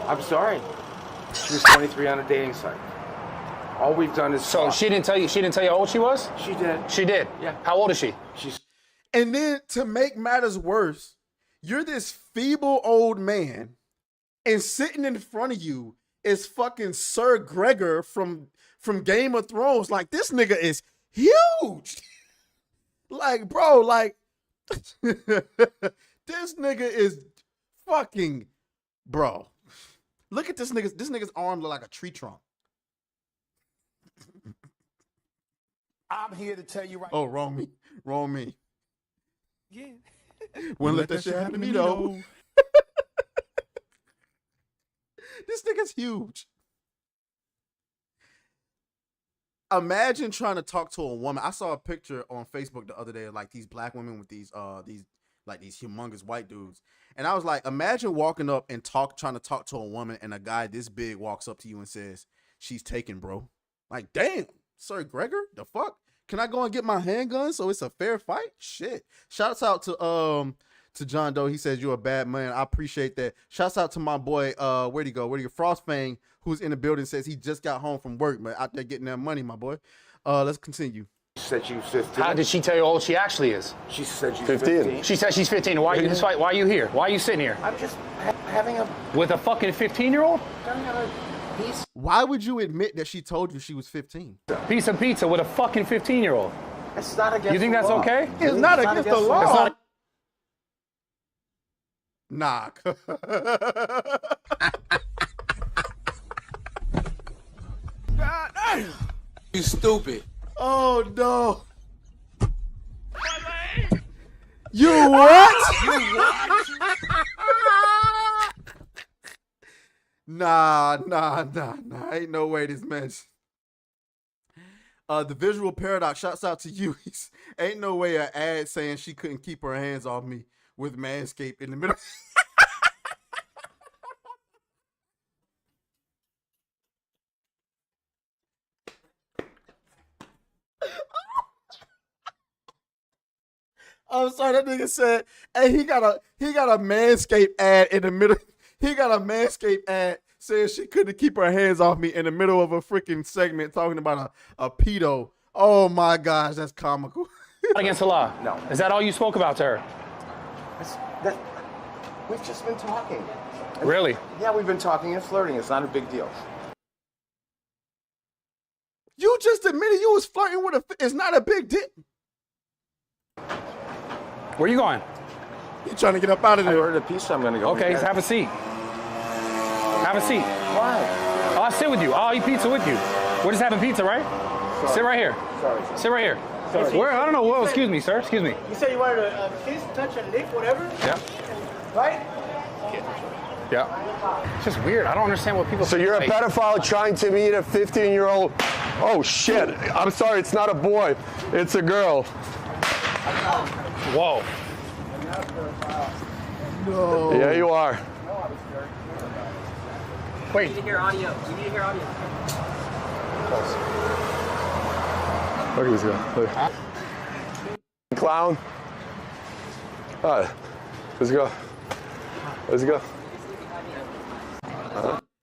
S3: I'm sorry. She was 23 on a dating site. All we've done is
S4: So
S3: talk.
S4: she didn't tell you how old she was?
S3: She did.
S4: She did?
S3: Yeah.
S4: How old is she?
S3: She's
S1: And then to make matters worse, you're this feeble old man, and sitting in front of you is fucking Sir Gregor from Game of Thrones. Like, this nigga is huge. Like, bro, like, this nigga is fucking, bro. Look at this nigga's. This nigga's arm look like a tree trunk.
S5: I'm here to tell you right.
S1: Oh, wrong me.
S5: Yeah.
S1: Wouldn't let that shit happen to me though. This nigga's huge. Imagine trying to talk to a woman. I saw a picture on Facebook the other day of like these black women with these humongous white dudes. And I was like, imagine walking up and trying to talk to a woman and a guy this big walks up to you and says, she's taken, bro. Like, damn, Sir Gregor, the fuck? Can I go and get my handgun so it's a fair fight? Shit. Shouts out to John Doe. He says you're a bad man. I appreciate that. Shouts out to my boy, where'd he go? Frostfang, who's in the building, says he just got home from work, but out there getting that money, my boy. Let's continue.
S3: She said she was 15.
S4: How did she tell you how old she actually is?
S3: She said she's 15.
S4: She said she's 15. Why are you here? Why are you sitting here?
S3: I'm just having a
S4: With a fucking 15-year-old?
S3: piece.
S1: Why would you admit that she told you she was 15?
S4: Piece of pizza with a fucking 15-year-old.
S3: It's not against
S4: You think
S3: the
S4: that's
S3: law.
S4: okay?
S1: It's not against the law.
S4: It's not-
S1: Nah.
S5: You stupid.
S1: Oh no. You what? Nah. Ain't no way this mess. The visual paradox, shouts out to you. Ain't no way an ad saying she couldn't keep her hands off me with Manscaped in the middle. I'm sorry, that nigga said, hey, he got a Manscaped ad in the middle. He got a Manscaped ad said she couldn't keep her hands off me in the middle of a freaking segment talking about a pedo. Oh my gosh, that's comical.
S4: Against the law.
S3: No.
S4: Is that all you spoke about to her?
S3: We've just been talking.
S4: Really?
S3: Yeah, we've been talking and flirting. It's not a big deal.
S1: You just admitted you was flirting with it's not a big deal.
S4: Where you going?
S1: You trying to get up out of
S3: I
S1: there.
S3: ordered a pizza. I'm going to go.
S4: Okay, have a seat. Have a seat.
S3: Why?
S4: I'll sit with you. I'll eat pizza with you. We're just having pizza, right?
S3: Sorry.
S4: Sit right here.
S3: Sorry.
S4: Sit right here.
S3: Sorry.
S4: Where? I don't know. Whoa, excuse me, sir. Excuse me.
S6: You said you wanted a kiss, touch, and lick, whatever?
S4: Yeah.
S6: Right?
S4: Yeah. It's just weird. I don't understand what people
S7: So you're a
S4: say.
S7: pedophile trying to meet a 15-year-old. Oh shit! I'm sorry, it's not a boy, it's a girl.
S4: Whoa.
S1: No.
S7: Yeah, you are.
S4: Wait.
S6: We need to hear audio.
S7: Look at this guy. Look. Clown. All right, let's go. Let's go.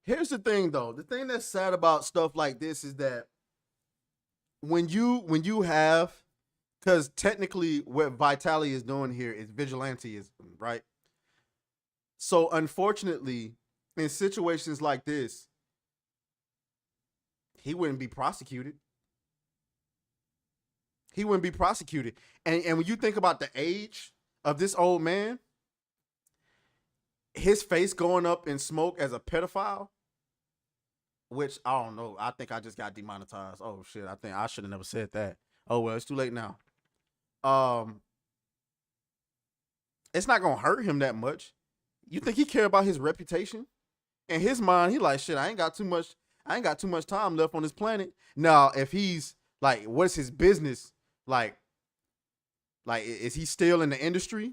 S1: Here's the thing, though. The thing that's sad about stuff like this is that when you have, because technically what Vitali is doing here is vigilanteism, right? So unfortunately, in situations like this, he wouldn't be prosecuted. He wouldn't be prosecuted. And when you think about the age of this old man, his face going up in smoke as a pedophile, which I don't know. I think I just got demonetized. Oh shit! I think I should have never said that. Oh well, it's too late now. It's not gonna hurt him that much. You think he care about his reputation? In his mind, he like, shit, I ain't got too much time left on this planet. Now, if he's like, what's his business? Like, is he still in the industry?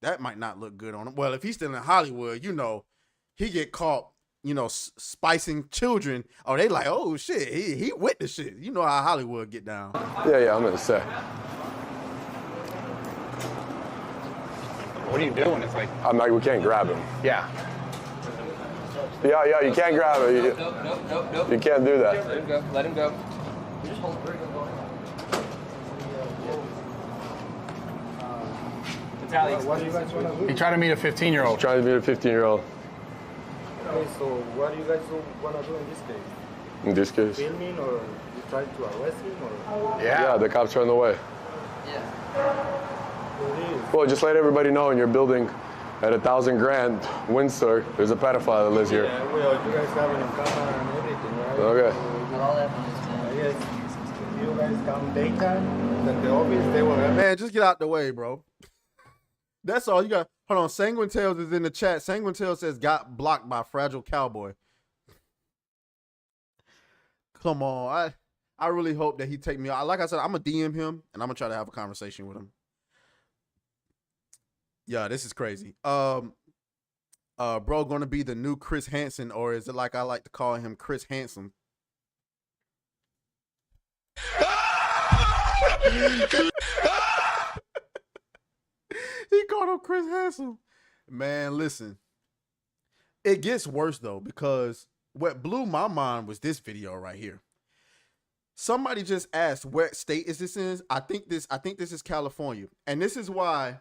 S1: That might not look good on him. Well, if he's still in Hollywood, you know, he get caught, you know, spicing children. Oh, they like, oh shit, he with the shit. You know how Hollywood get down.
S7: Yeah, I'm gonna say.
S4: What are you doing? It's like,
S7: I'm like, we can't grab him.
S4: yeah.
S7: Yeah, you can't grab him.
S6: Nope.
S7: You can't do that.
S6: Let him go.
S4: He tried to meet a 15-year-old.
S7: Trying to be a 15-year-old.
S8: Okay, so what do you guys want to do in this case?
S7: In this case.
S8: Filming or you try to arrest him or?
S7: Yeah, the cops are on the way. Well, just let everybody know in your building at $1,000 Windsor, there's a pedophile that lives here.
S8: Yeah, well, you guys have it in camera and everything, right?
S7: Okay.
S8: I guess if you guys come daytime at the office, they will have.
S1: Man, just get out the way, bro. That's all you got. Hold on, Sanguine Tales is in the chat. Sanguine Tales says got blocked by Fragile Cowboy. Come on, I really hope that he take me out. Like I said, I'm gonna DM him and I'm gonna try to have a conversation with him. Yeah, this is crazy. Bro, gonna be the new Chris Hansen, or is it like I like to call him Chris Handsome? He called him Chris Handsome. Man, listen. It gets worse though, because what blew my mind was this video right here. Somebody just asked, what state is this in? I think this is California. And this is why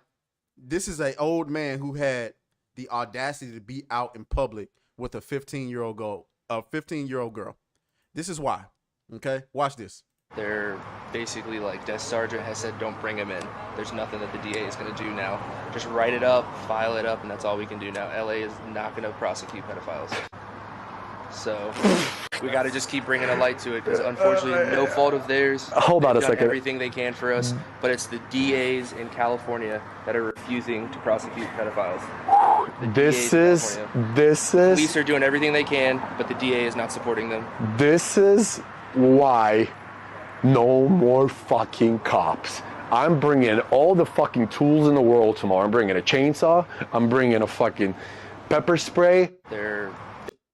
S1: this is an old man who had the audacity to be out in public with a 15-year-old girl. This is why. Okay? Watch this.
S9: They're basically like, desk sergeant has said don't bring him in. There's nothing that the DA is going to do now. Just write it up, file it up, and that's all we can do now. LA is not going to prosecute pedophiles. So we got to just keep bringing a light to it, because unfortunately no fault of theirs.
S7: Hold on a
S9: They've done
S7: second.
S9: everything they can for us, but it's the DAs in California that are refusing to prosecute pedophiles.
S7: This is
S9: Police are doing everything they can, but the DA is not supporting them.
S7: This is why no more fucking cops. I'm bringing all the fucking tools in the world tomorrow. I'm bringing a chainsaw. I'm bringing a fucking pepper spray.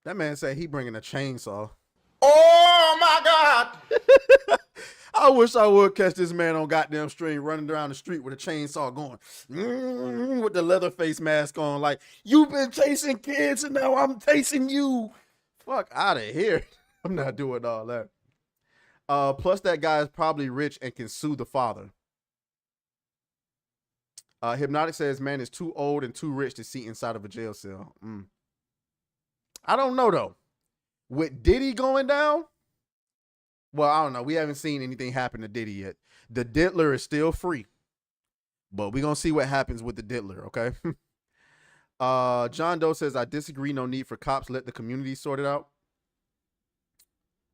S1: That man said he bringing a chainsaw. Oh my God! I wish I would catch this man on goddamn stream running around the street with a chainsaw going, with the leather face mask on, like, you've been chasing kids and now I'm chasing you. Fuck out of here. I'm not doing all that. Plus that guy is probably rich and can sue the father. Hypnotic says man is too old and too rich to sit inside of a jail cell. I don't know though. With Diddy going down, well, I don't know. We haven't seen anything happen to Diddy yet. The Diddler is still free, but we're gonna see what happens with the Diddler. Okay. John Doe says I disagree. No need for cops. Let the community sort it out.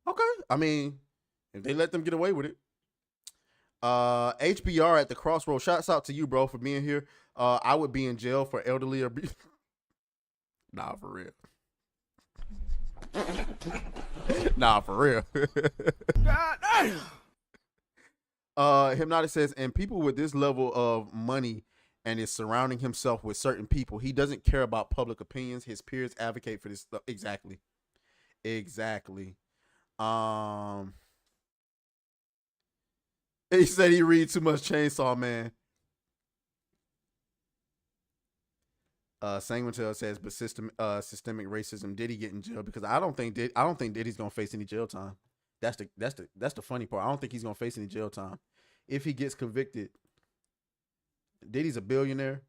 S1: Okay. I mean, if they let them get away with it. HBR at the Crossroads. Shouts out to you, bro, for being here. I would be in jail for elderly abuse. Nah, for real. Nah, for real. Hypnotic says, and people with this level of money and is surrounding himself with certain people, he doesn't care about public opinions. His peers advocate for this stuff. Exactly. He said he read too much Chainsaw Man. Sanguinetail says, but systemic racism. Did he get in jail? Because I don't think Diddy's gonna face any jail time. That's the funny part. I don't think he's gonna face any jail time. If he gets convicted, Diddy's a billionaire.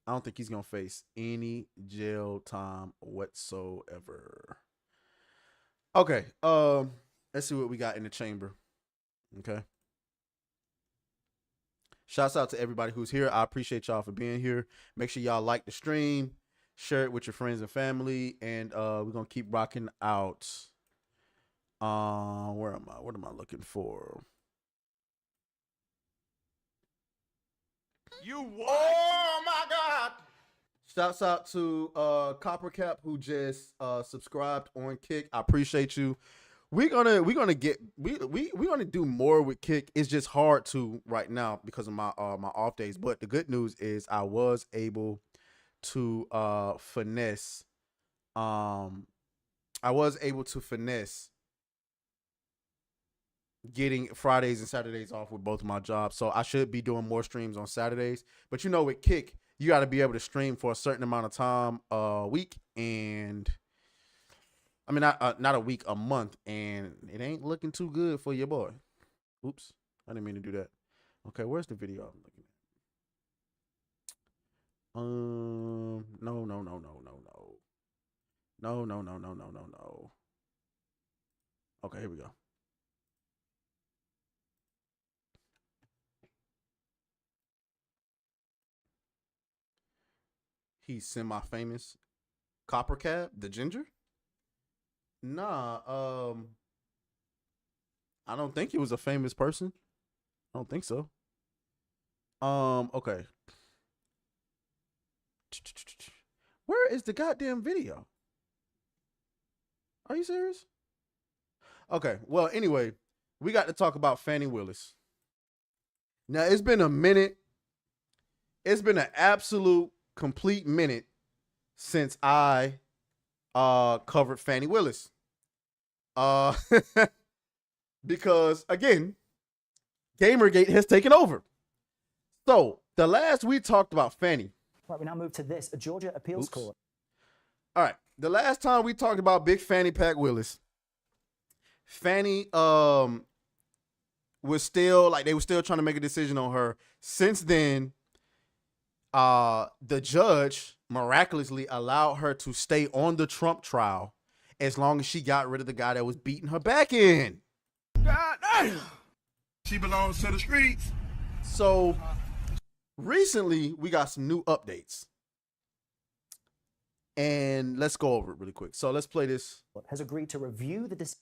S1: I don't think he's gonna face any jail time whatsoever. Okay. Let's see what we got in the chamber. Okay. Shouts out to everybody who's here. I appreciate y'all for being here. Make sure y'all like the stream, share it with your friends and family, and we're gonna keep rocking out. Where am I? What am I looking for?
S8: You what? Oh my God!
S1: Shouts out to Coppercap who just subscribed on Kick. I appreciate you. We're gonna do more with Kick. It's just hard to right now because of my my off days. But the good news is I was able to finesse. Getting Fridays and Saturdays off with both of my jobs. So I should be doing more streams on Saturdays. But you know, with Kick, you got to be able to stream for a certain amount of time a week, and I mean not a week, a month, and it ain't looking too good for your boy. Oops, I didn't mean to do that. Okay, where's the video I'm looking at? No. Okay, here we go. He's semi-famous. Coppercap, the ginger? Nah, I don't think he was a famous person. I don't think so. Okay. Where is the goddamn video? Are you serious? Okay, well, anyway, we got to talk about Fani Willis. Now, it's been a minute. It's been an absolute complete minute since I covered Fani Willis. Because again, Gamergate has taken over. So the last we talked about Fani.
S10: Right, we now move to this, a Georgia appeals court.
S1: All right. The last time we talked about Big Fanny Pack Willis, Fani was still like they were still trying to make a decision on her. Since then, the judge miraculously allowed her to stay on the Trump trial as long as she got rid of the guy that was beating her back in.
S2: God damn. She belongs to the streets.
S1: So recently we got some new updates. And let's go over it really quick. So let's play this.
S10: Has agreed to review the decision.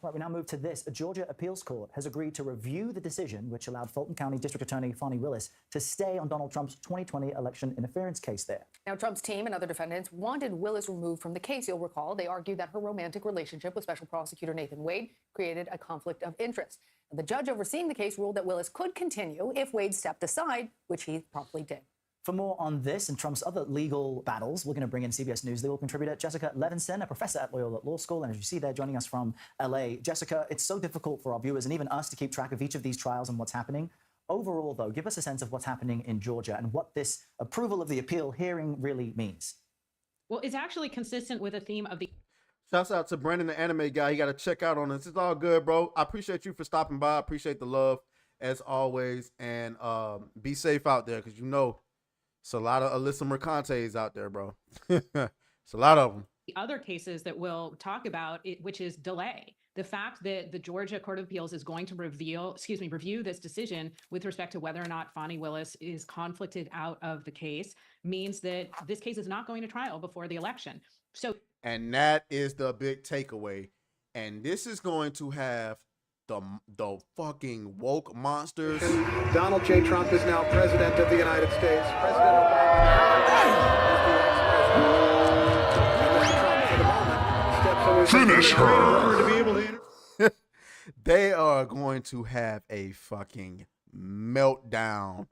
S10: Right, we now move to this. A Georgia appeals court has agreed to review the decision which allowed Fulton County District Attorney Fani Willis to stay on Donald Trump's 2020 election interference case there.
S11: Now, Trump's team and other defendants wanted Willis removed from the case. You'll recall they argued that her romantic relationship with Special Prosecutor Nathan Wade created a conflict of interest. And the judge overseeing the case ruled that Willis could continue if Wade stepped aside, which he promptly did.
S10: For more on this and Trump's other legal battles, we're going to bring in CBS News legal contributor Jessica Levinson, a professor at Loyola Law School. And as you see there, joining us from LA. Jessica, it's so difficult for our viewers and even us to keep track of each of these trials and what's happening. Overall, though, give us a sense of what's happening in Georgia and what this approval of the appeal hearing really means.
S12: Well, it's actually consistent with a theme of the.
S1: Shouts out to Brandon, the anime guy. You got to check out on this. It's all good, bro. I appreciate you for stopping by. I appreciate the love as always. And be safe out there because you know it's a lot of Alyssa Mercantes out there, bro. It's a lot of them.
S12: The other cases that we'll talk about, which is delay. The fact that the Georgia Court of Appeals is going to review this decision with respect to whether or not Fani Willis is conflicted out of the case means that this case is not going to trial before the election.
S1: And that is the big takeaway. And this is going to have the fucking woke monsters.
S13: Donald J. Trump is now president of the United States. President Obama.
S1: Finish her. They are going to have a fucking meltdown.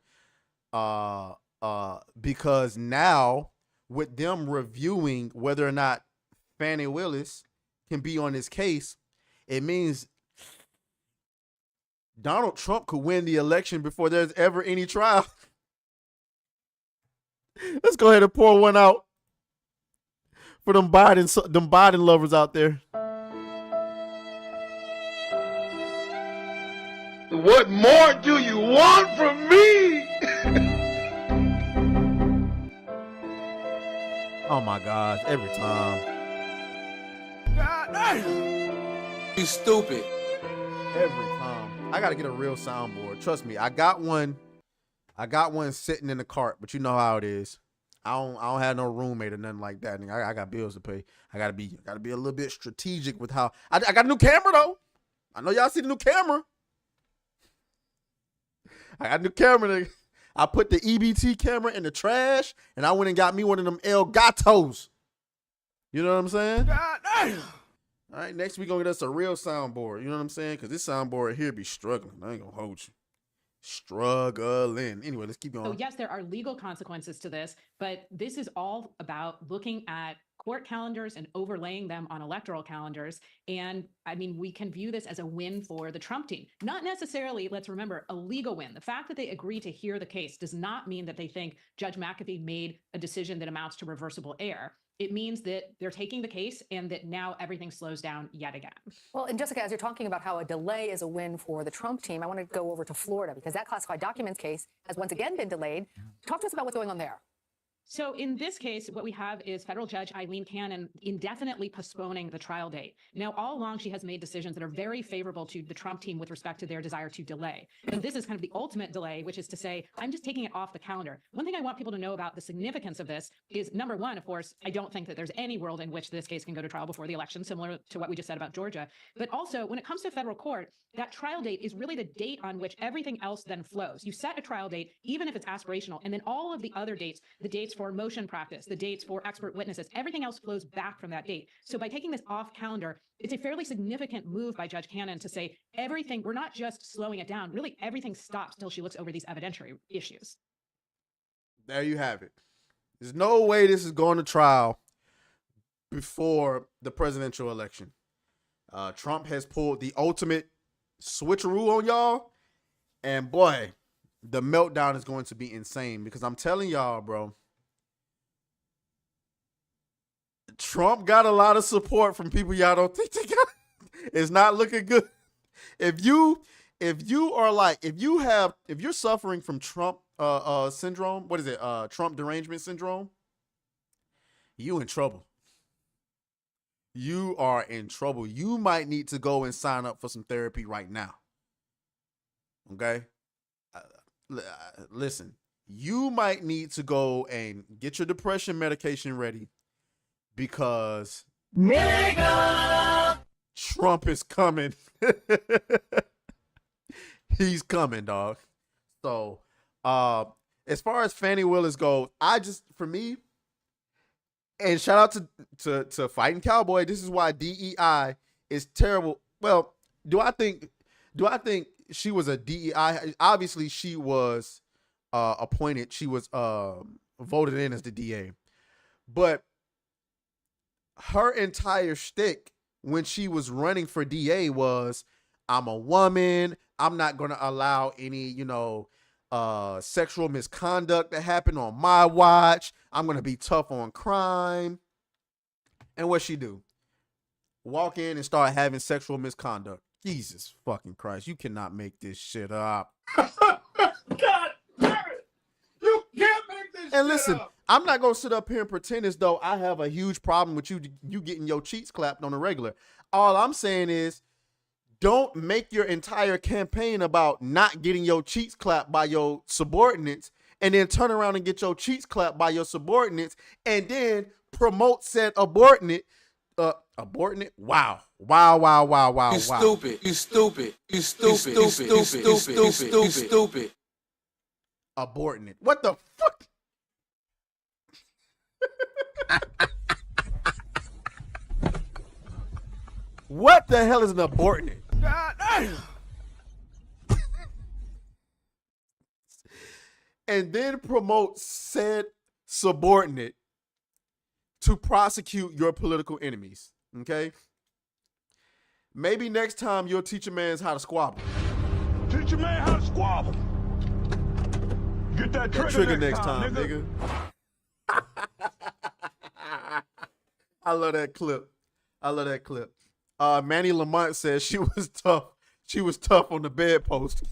S1: Because now with them reviewing whether or not Fani Willis can be on this case, it means Donald Trump could win the election before there's ever any trial. Let's go ahead and pour one out for them Biden lovers out there.
S2: What more do you want from me?
S1: Oh my gosh, every time.
S6: You stupid.
S1: Every time. I gotta get a real soundboard. Trust me, I got one sitting in the cart, but you know how it is. I don't have no roommate or nothing like that. I got bills to pay. I gotta be a little bit strategic with how I got a new camera though. I know y'all see the new camera. I got a new camera. I put the EBT camera in the trash, and I went and got me one of them El Gatos. You know what I'm saying? God damn. All right, next we gonna get us a real soundboard. You know what I'm saying? Because this soundboard here be struggling. I ain't gonna hold you. Struggling. Anyway, let's keep going.
S12: So yes, there are legal consequences to this, but this is all about looking at court calendars and overlaying them on electoral calendars. And I mean, we can view this as a win for the Trump team. Not necessarily, let's remember, a legal win. The fact that they agree to hear the case does not mean that they think Judge McAfee made a decision that amounts to reversible error. It means that they're taking the case and that now everything slows down yet again.
S11: Well, and Jessica, as you're talking about how a delay is a win for the Trump team, I want to go over to Florida because that classified documents case has once again been delayed. Talk to us about what's going on there.
S12: So in this case, what we have is federal judge Eileen Cannon indefinitely postponing the trial date. Now, all along, she has made decisions that are very favorable to the Trump team with respect to their desire to delay. And this is kind of the ultimate delay, which is to say, I'm just taking it off the calendar. One thing I want people to know about the significance of this is, number one, of course, I don't think that there's any world in which this case can go to trial before the election, similar to what we just said about Georgia. But also, when it comes to federal court, that trial date is really the date on which everything else then flows. You set a trial date, even if it's aspirational, and then all of the other dates, the dates for motion practice, the dates for expert witnesses, everything else flows back from that date. So by taking this off calendar, it's a fairly significant move by Judge Cannon to say everything, we're not just slowing it down, really everything stops till she looks over these evidentiary issues.
S1: There you have it. There's no way this is going to trial before the presidential election. Trump has pulled the ultimate switcheroo on y'all, and boy, the meltdown is going to be insane because I'm telling y'all, bro, Trump got a lot of support from people y'all don't think they got. It's not looking good. If you're suffering from Trump syndrome, what is it? Trump derangement syndrome. You in trouble. You are in trouble. You might need to go and sign up for some therapy right now. Okay? Listen, you might need to go and get your depression medication ready because Trump is coming. He's coming, dog. So, as far as Fani Willis goes, for me, and shout out to Fighting Cowboy. This is why DEI is terrible. Well, do I think she was a DEI? Obviously, she was appointed. She was voted in as the DA. But her entire shtick when she was running for DA was, I'm a woman. I'm not going to allow any, sexual misconduct to happen on my watch. I'm going to be tough on crime. And what she do? Walk in and start having sexual misconduct. Jesus fucking Christ. You cannot make this shit up.
S2: God damn it! You can't make this
S1: And
S2: shit
S1: listen,
S2: up.
S1: I'm not gonna sit up here and pretend as though I have a huge problem with you getting your cheeks clapped on a regular. All I'm saying is, don't make your entire campaign about not getting your cheeks clapped by your subordinates, and then turn around and get your cheeks clapped by your subordinates, and then promote said subordinate. Wow.
S6: You stupid. You stupid. You stupid. You stupid. You stupid. You stupid.
S1: Subordinate. What the fuck? What the hell is an subordinate?
S2: God damn.
S1: And then promote said subordinate to prosecute your political enemies. Okay? Maybe next time you'll teach a man how to squabble.
S2: Teach a man how to squabble. Get that trigger
S1: next time, nigga. I love that clip. Manny Lamont says she was tough. She was tough on the bedpost.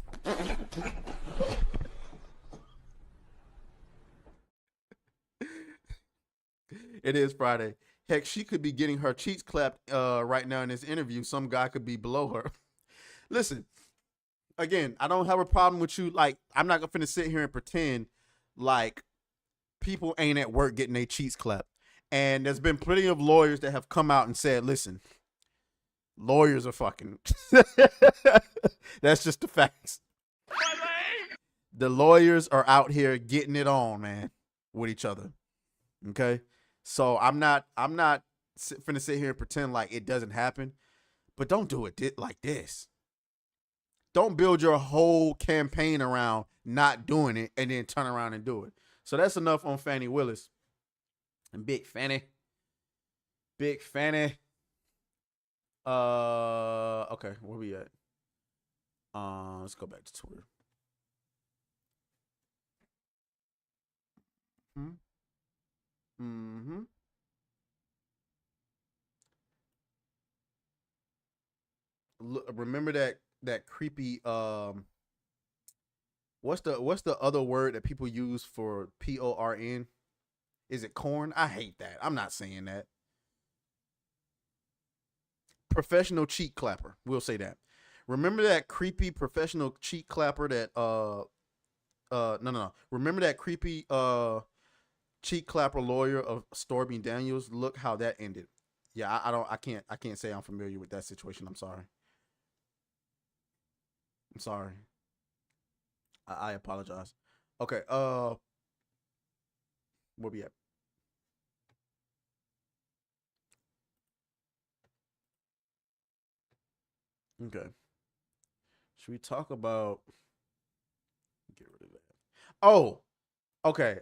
S1: It is Friday. Heck, she could be getting her cheeks clapped right now in this interview. Some guy could be below her. Listen, again, I don't have a problem with you. Like, I'm not gonna sit here and pretend like people ain't at work getting their cheeks clapped. And there's been plenty of lawyers that have come out and said, listen, lawyers are fucking. That's just the facts. The lawyers are out here getting it on, man, with each other. Okay? So I'm not finna sit here and pretend like it doesn't happen, but don't do it like this. Don't build your whole campaign around not doing it and then turn around and do it. So that's enough on Fani Willis. And Big Fani. Okay, where we at? Let's go back to Twitter. Look, remember that creepy what's the other word that people use for PORN? Is it corn? I hate that. I'm not saying that. Professional cheek clapper. We'll say that. Remember that creepy professional cheek clapper that no. Remember that creepy cheek clapper lawyer of Stormy Daniels? Look how that ended. Yeah, I can't say I'm familiar with that situation. I'm sorry. I apologize. Okay, where we at? Okay. Should we talk about get rid of that? Oh, okay.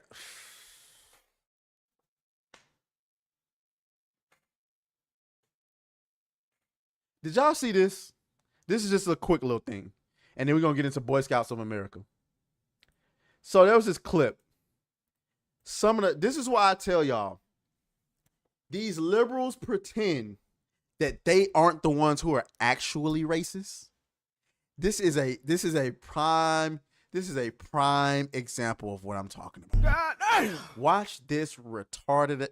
S1: Did y'all see this? This is just a quick little thing. And then we're going to get into Boy Scouts of America. So there was this clip. This is why I tell y'all, these liberals pretend that they aren't the ones who are actually racist. This is a prime example of what I'm talking about.
S2: God damn.
S1: Watch this retarded.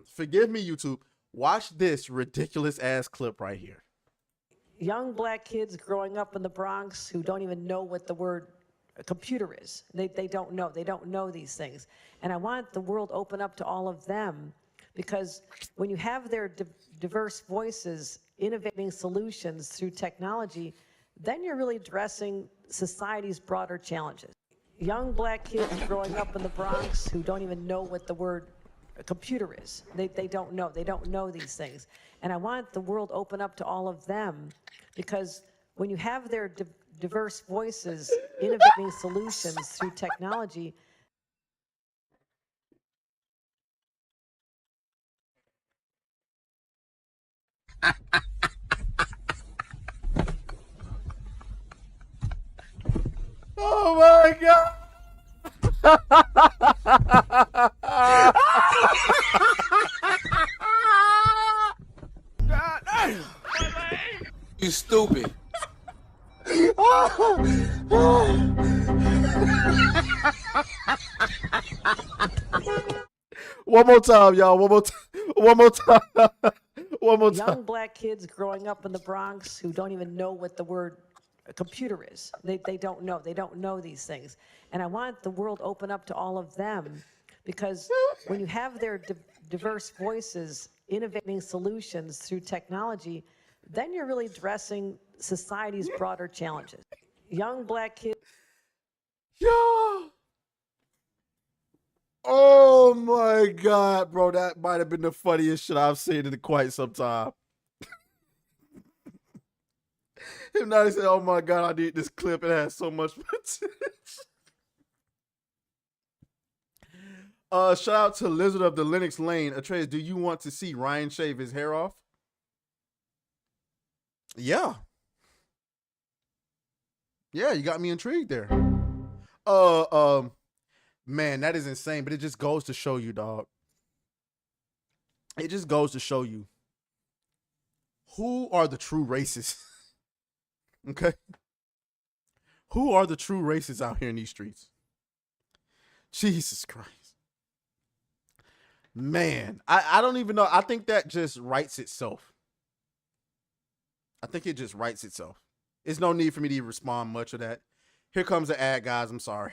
S1: Forgive me, YouTube. Watch this ridiculous ass clip right here.
S14: Young black kids growing up in the Bronx who don't even know what the word computer is. They don't know. They don't know these things. And I want the world open up to all of them, because when you have their diverse voices innovating solutions through technology, then you're really addressing society's broader challenges. Young black kids growing up in the Bronx who don't even know what the word computer is. They don't know. They don't know these things. And I want the world open up to all of them, because when you have their diverse voices innovating solutions through technology,
S1: Oh my God.
S6: You stupid.
S1: One more time, y'all. One more time. One more time. One more time.
S14: Young black kids growing up in the Bronx who don't even know what the word computer is. They don't know. They don't know these things. And I want the world open up to all of them, because when you have their diverse voices innovating solutions through technology, then you're really addressing society's broader challenges. Young black kids.
S1: Yeah. Oh my God, bro. That might have been the funniest shit I've seen in quite some time. Hypnotic said, oh my God, I need this clip. It has so much potential. Shout out to Lizard of the Linux Lane. aTraes, do you want to see Ryan shave his hair off? Yeah. Yeah, you got me intrigued there. Man, that is insane, but it just goes to show you, dog. It just goes to show you who are the true racists. Okay? Who are the true racists out here in these streets? Jesus Christ. Man, I don't even know. I think that just writes itself. I think it just writes itself. There's no need for me to even respond much of that. Here comes the ad, guys. I'm sorry.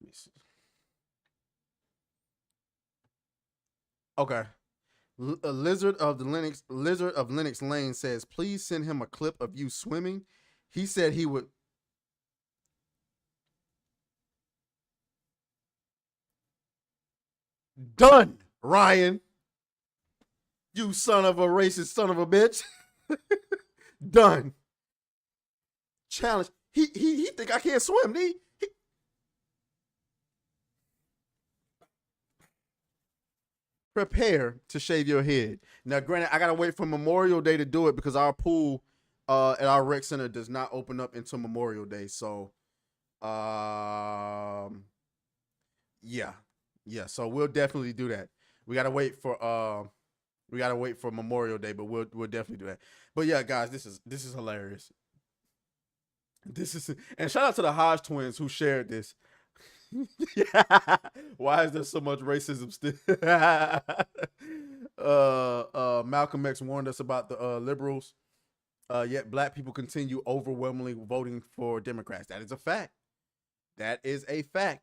S1: Let me see. Okay. Lizard of Linux Lane says, please send him a clip of you swimming. He said he would. Done, Ryan. You son of a racist son of a bitch. Done. Challenge. He think I can't swim. He prepare to shave your head. Now, granted, I gotta wait for Memorial Day to do it because our pool at our rec center does not open up until Memorial Day. So, yeah. So we'll definitely do that. We gotta wait for Memorial Day, but we'll definitely do that. But yeah, guys, this is hilarious. And shout out to the Hodge twins who shared this. Yeah. Why is there so much racism still? Malcolm X warned us about the liberals. Yet black people continue overwhelmingly voting for Democrats. That is a fact. That is a fact.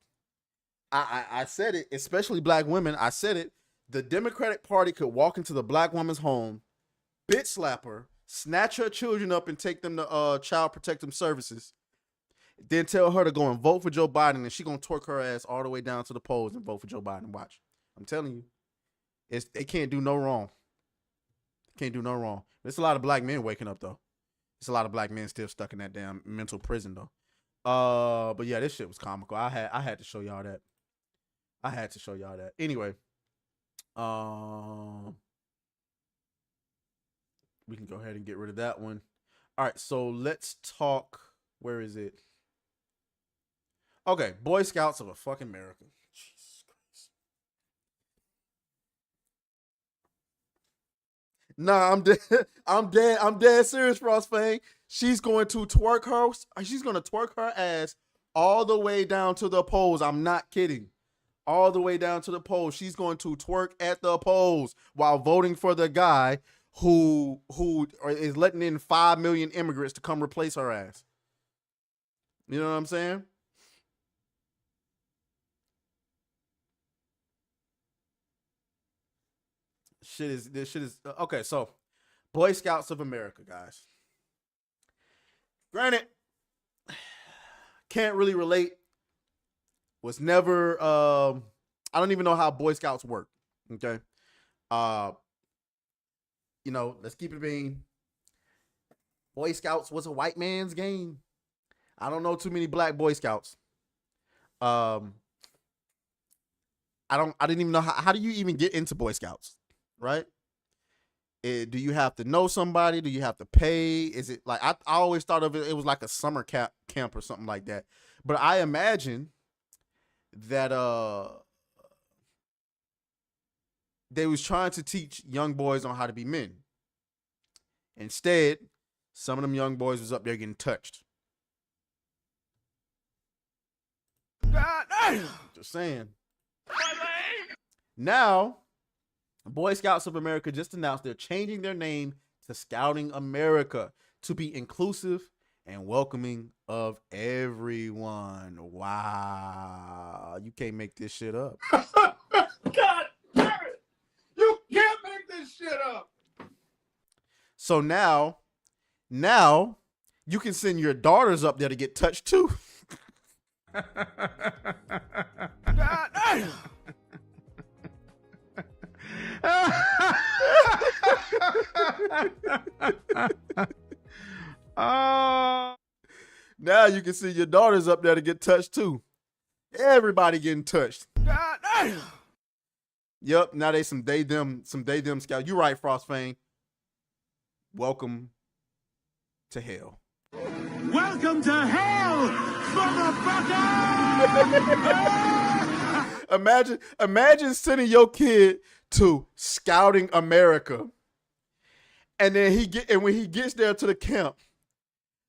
S1: I said it, especially black women. I said it. The Democratic Party could walk into the black woman's home, bitch slap her, snatch her children up and take them to Child Protective Services, then tell her to go and vote for Joe Biden, and she gonna twerk her ass all the way down to the polls and vote for Joe Biden. Watch. I'm telling you. They can't do no wrong. Can't do no wrong. There's a lot of black men waking up, though. There's a lot of black men still stuck in that damn mental prison, though. But yeah, this shit was comical. I had to show y'all that. Anyway, we can go ahead and get rid of that one. All right, so let's talk. Where is it? Okay, Boy Scouts of a fucking America. Jesus Christ. Nah, I'm dead serious, Frostfang. She's going to twerk her ass all the way down to the polls. I'm not kidding. All the way down to the polls. She's going to twerk at the polls while voting for the guy who is letting in 5 million immigrants to come replace her ass. You know what I'm saying? This shit is okay. So, Boy Scouts of America, guys. Granted, can't really relate. Was never. I don't even know how Boy Scouts work. Okay. Let's keep it being. Boy Scouts was a white man's game. I don't know too many black Boy Scouts. I didn't even know how do you even get into Boy Scouts, right? Do you have to know somebody? Do you have to pay? Is it like I always thought of it was like a summer camp or something like that. But I imagine that they was trying to teach young boys on how to be men. Instead, some of them young boys was up there getting touched. Just saying. Now, Boy Scouts of America just announced they're changing their name to Scouting America to be inclusive and welcoming of everyone. Wow. You can't make this shit up.
S6: God damn it! You can't make this shit up.
S1: So now you can send your daughters up there to get touched too. Now you can send your daughters up there to get touched too. Everybody getting touched. Yep, now they some they them scouts. You right, Frost Fane. Welcome to hell.
S6: Welcome to hell, motherfucker!
S1: Imagine sending your kid to Scouting America, and then when he gets there to the camp,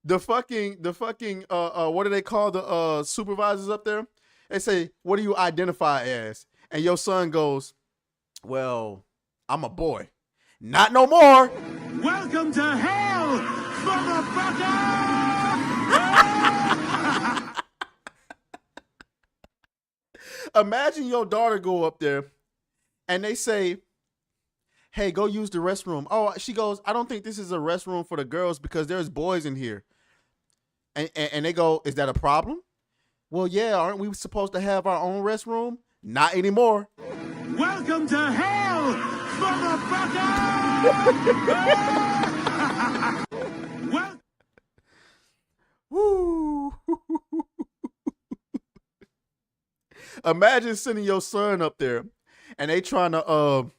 S1: the fucking what do they call the supervisors up there? They say, "What do you identify as?" And your son goes, "Well, I'm a boy." Not no more.
S6: Welcome to hell, motherfucker!
S1: Imagine your daughter go up there and they say, "Hey, go use the restroom." Oh, she goes, "I don't think this is a restroom for the girls because there's boys in here." And they go, "Is that a problem?" "Well, yeah, aren't we supposed to have our own restroom?" "Not anymore."
S6: Welcome to hell, motherfucker!
S1: Woo. Imagine sending your son up there and they trying to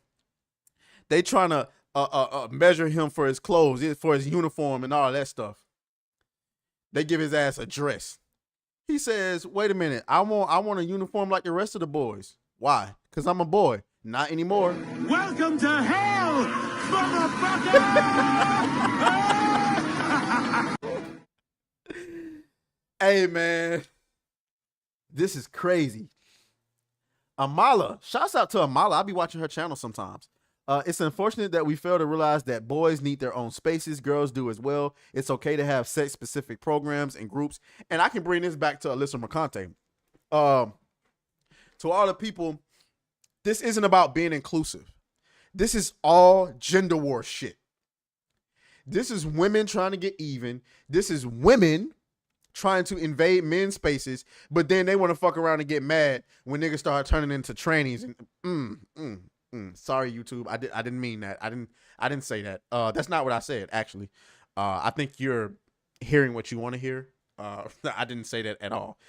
S1: measure him for his clothes, for his uniform and all that stuff. They give his ass a dress. He says, "Wait a minute, I want a uniform like the rest of the boys." "Why?" "Because I'm a boy." "Not anymore."
S6: Welcome to hell, motherfucker!
S1: Hey, man. This is crazy. Amala. Shouts out to Amala. I be watching her channel sometimes. It's unfortunate that we fail to realize that boys need their own spaces. Girls do as well. It's okay to have sex-specific programs and groups. And I can bring this back to Alyssa Mercante. To all the people, this isn't about being inclusive. This is all gender war shit. This is women trying to get even. This is women trying to invade men's spaces, but then they want to fuck around and get mad when niggas start turning into trannies. And sorry, YouTube, I didn't mean that. I didn't say that. That's not what I said, actually. I think you're hearing what you want to hear. I didn't say that at all.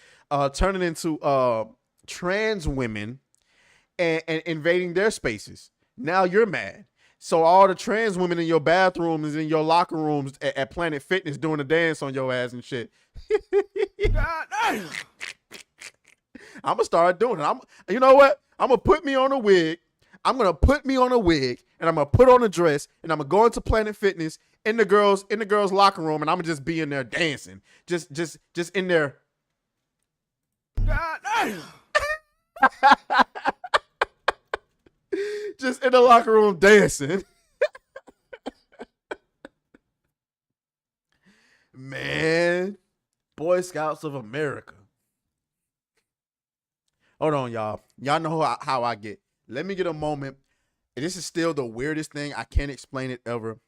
S1: Turning into trans women and invading their spaces. Now you're mad. So all the trans women in your bathrooms and in your locker rooms at Planet Fitness doing a dance on your ass and shit. I'm gonna start doing it. You know what? I'm gonna put me on a wig. I'm gonna put me on a wig and I'm gonna put on a dress and I'm gonna go into Planet Fitness in the girls' locker room and I'm gonna just be in there dancing. Just in there. Just in the locker room dancing. Man, Boy Scouts of America. Hold on, y'all. Y'all know how I get. Let me get a moment. This is still the weirdest thing. I can't explain it ever.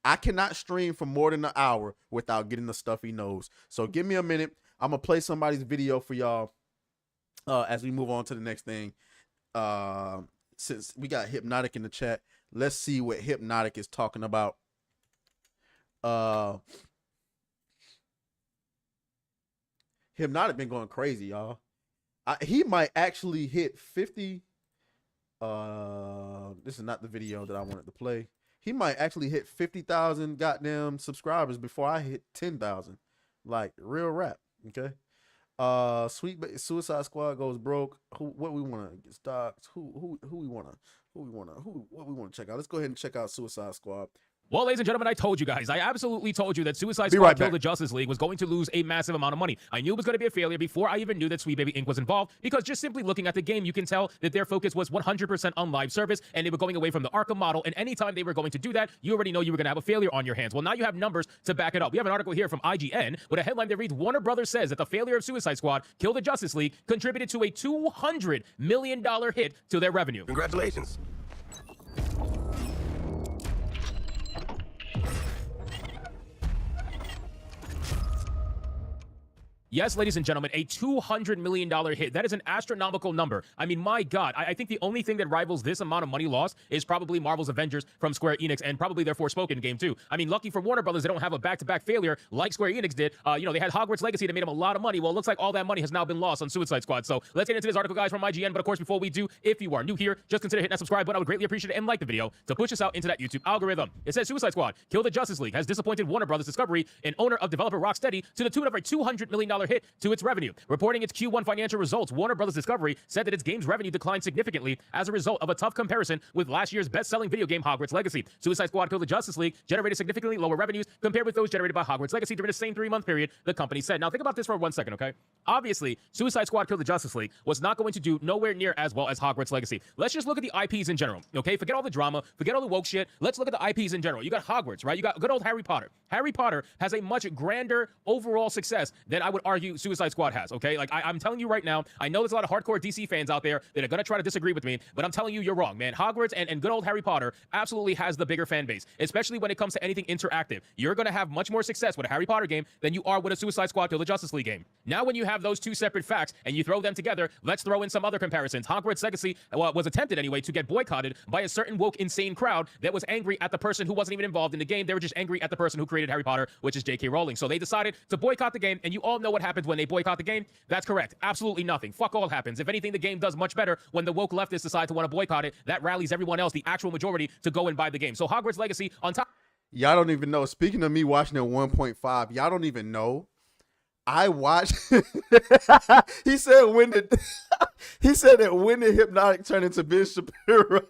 S1: I cannot stream for more than an hour without getting the stuffy nose. So give me a minute. I'm gonna play somebody's video for y'all as we move on to the next thing. Since we got Hypnotic in the chat, let's see what Hypnotic is talking about. Hypnotic been going crazy, y'all. He might actually hit 50 This is not the video that I wanted to play. He might actually hit 50,000 goddamn subscribers before I hit 10,000. Like real rap. Okay. Suicide Squad goes broke. What we want to get stocks? What we want to check out? Let's go ahead and check out Suicide Squad.
S15: Well, ladies and gentlemen, I told you guys. I absolutely told you that Suicide Squad Kill the Justice League was going to lose a massive amount of money. I knew it was going to be a failure before I even knew that Sweet Baby Inc. was involved, because just simply looking at the game, you can tell that their focus was 100% on live service, and they were going away from the Arkham model, and anytime they were going to do that, you already know you were going to have a failure on your hands. Well, now you have numbers to back it up. We have an article here from IGN with a headline that reads, Warner Brothers says that the failure of Suicide Squad Kill the Justice League contributed to a $200 million hit to their revenue.
S6: Congratulations.
S15: Yes, ladies and gentlemen, a $200 million hit. That is an astronomical number. I mean, my God, I think the only thing that rivals this amount of money lost is probably Marvel's Avengers from Square Enix, and probably their Forspoken game, too. I mean, lucky for Warner Brothers, they don't have a back-to-back failure like Square Enix did. They had Hogwarts Legacy that made them a lot of money. Well, it looks like all that money has now been lost on Suicide Squad. So let's get into this article, guys, from IGN. But of course, before we do, if you are new here, just consider hitting that subscribe button. I would greatly appreciate it, and like the video to push us out into that YouTube algorithm. It says Suicide Squad Kill the Justice League has disappointed Warner Brothers Discovery and owner of developer Rocksteady to the tune of a $200 million hit to its revenue. Reporting its Q1 financial results, Warner Brothers Discovery said that its game's revenue declined significantly as a result of a tough comparison with last year's best-selling video game Hogwarts Legacy. Suicide Squad Kill the Justice League generated significantly lower revenues compared with those generated by Hogwarts Legacy during the same 3-month period, the company said. Now think about this for 1 second, okay? Obviously, Suicide Squad Kill the Justice League was not going to do nowhere near as well as Hogwarts Legacy. Let's just look at the IPs in general, okay? Forget all the drama, forget all the woke shit. Let's look at the IPs in general. You got Hogwarts, right? You got good old Harry Potter. Harry Potter has a much grander overall success than I would argue Suicide Squad has, okay? Like, I'm telling you right now, I know there's a lot of hardcore DC fans out there that are going to try to disagree with me, but I'm telling you, you're wrong, man. Hogwarts and good old Harry Potter absolutely has the bigger fan base, especially when it comes to anything interactive. You're going to have much more success with a Harry Potter game than you are with a Suicide Squad Kill the Justice League game. Now, when you have those two separate facts and you throw them together, let's throw in some other comparisons. Hogwarts Legacy was attempted anyway to get boycotted by a certain woke, insane crowd that was angry at the person who wasn't even involved in the game. They were just angry at the person who created Harry Potter, which is J.K. Rowling. So they decided to boycott the game, and you all know what happens when they boycott the game. That's correct. Absolutely nothing. Fuck all happens. If anything, the game does much better when the woke leftists decide to want to boycott it. That rallies everyone else, the actual majority, to go and buy the game. So Hogwarts Legacy on top.
S1: Y'all don't even know. Speaking of me watching at 1.5, y'all don't even know. I watched. He said he said that when did Hypnotic turn into Ben Shapiro?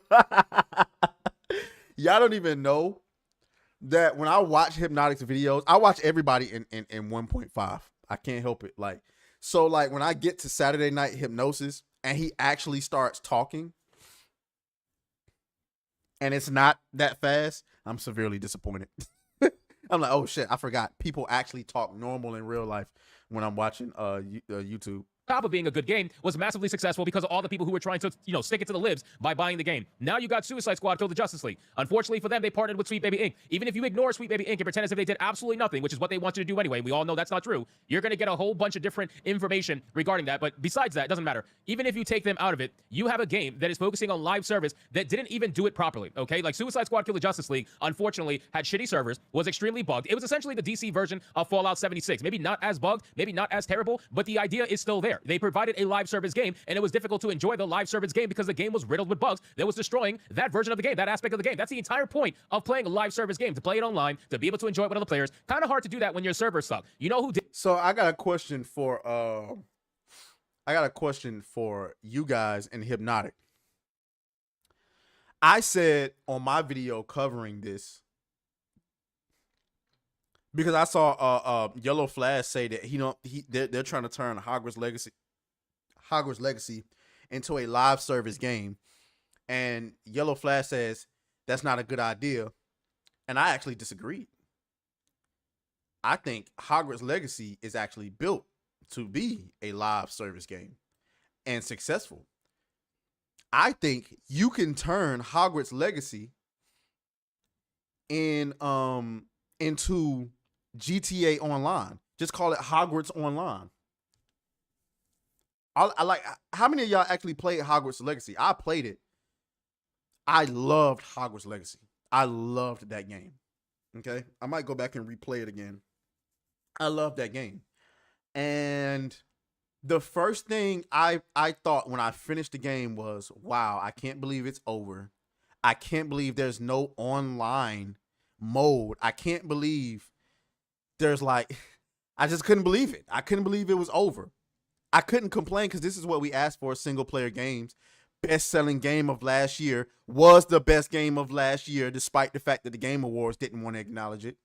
S1: Y'all don't even know that when I watch Hypnotic's videos, I watch everybody in 1.5. I can't help it. So when I get to Saturday Night Hypnosis and he actually starts talking and it's not that fast, I'm severely disappointed. I'm like, oh shit, I forgot. People actually talk normal in real life when I'm watching YouTube.
S15: Top of being a good game, was massively successful because of all the people who were trying to, stick it to the libs by buying the game. Now you got Suicide Squad Kill the Justice League. Unfortunately for them, they partnered with Sweet Baby Inc. Even if you ignore Sweet Baby Inc. and pretend as if they did absolutely nothing, which is what they want you to do anyway, and we all know that's not true, you're going to get a whole bunch of different information regarding that. But besides that, it doesn't matter. Even if you take them out of it, you have a game that is focusing on live service that didn't even do it properly, okay? Like Suicide Squad Kill the Justice League, unfortunately, had shitty servers, was extremely bugged. It was essentially the DC version of Fallout 76. Maybe not as bugged, maybe not as terrible, but the idea is still there. They provided a live service game, and it was difficult to enjoy the live service game because the game was riddled with bugs that was destroying that version of the game, that aspect of the game. That's the entire point of playing a live service game, to play it online, to be able to enjoy it with other players. Kind of hard to do that when your servers suck. You know who did?
S1: So I got a question for you guys in Hypnotic. I said on my video covering this, because I saw Yellow Flash say that they're trying to turn Hogwarts Legacy into a live service game, and Yellow Flash says that's not a good idea, and I actually disagreed. I think Hogwarts Legacy is actually built to be a live service game and successful. I think you can turn Hogwarts Legacy into GTA Online. Just call it Hogwarts Online. I like. How many of y'all actually played Hogwarts Legacy? I played it. I loved Hogwarts Legacy. I loved that game. Okay, I might go back and replay it again. I love that game, and The first thing I thought when I finished the game was, wow, I can't believe it's over. I can't believe there's no online mode. I can't believe there's like, I just couldn't believe it. I couldn't believe it was over. I couldn't complain because this is what we asked for, single player games. Best-selling game of last year, was the best game of last year, despite the fact that the Game Awards didn't want to acknowledge it.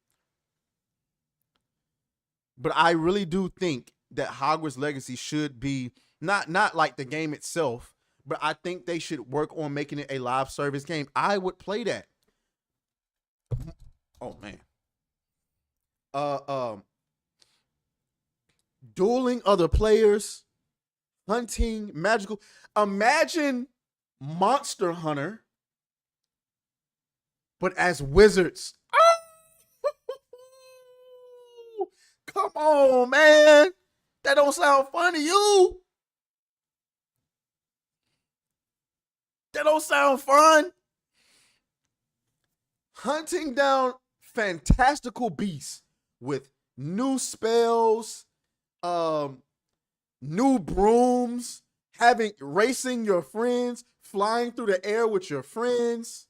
S1: But I really do think that Hogwarts Legacy should be not like the game itself, but I think they should work on making it a live service game. I would play that. Oh man. Dueling other players, hunting, magical. Imagine Monster Hunter, but as wizards. Oh! Come on, man. That don't sound fun to you. That don't sound fun. Hunting down fantastical beasts with new spells, new brooms, racing your friends, flying through the air with your friends,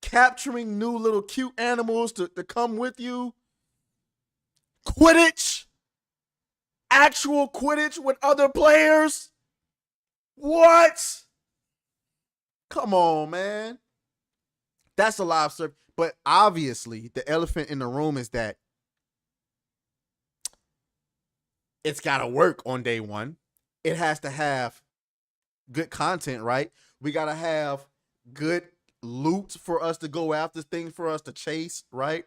S1: capturing new little cute animals to come with you. Quidditch. Actual Quidditch with other players. What? Come on, man. That's a live service. But obviously, the elephant in the room is that it's got to work on day one. It has to have good content, right? We got to have good loot for us to go after, things for us to chase, right?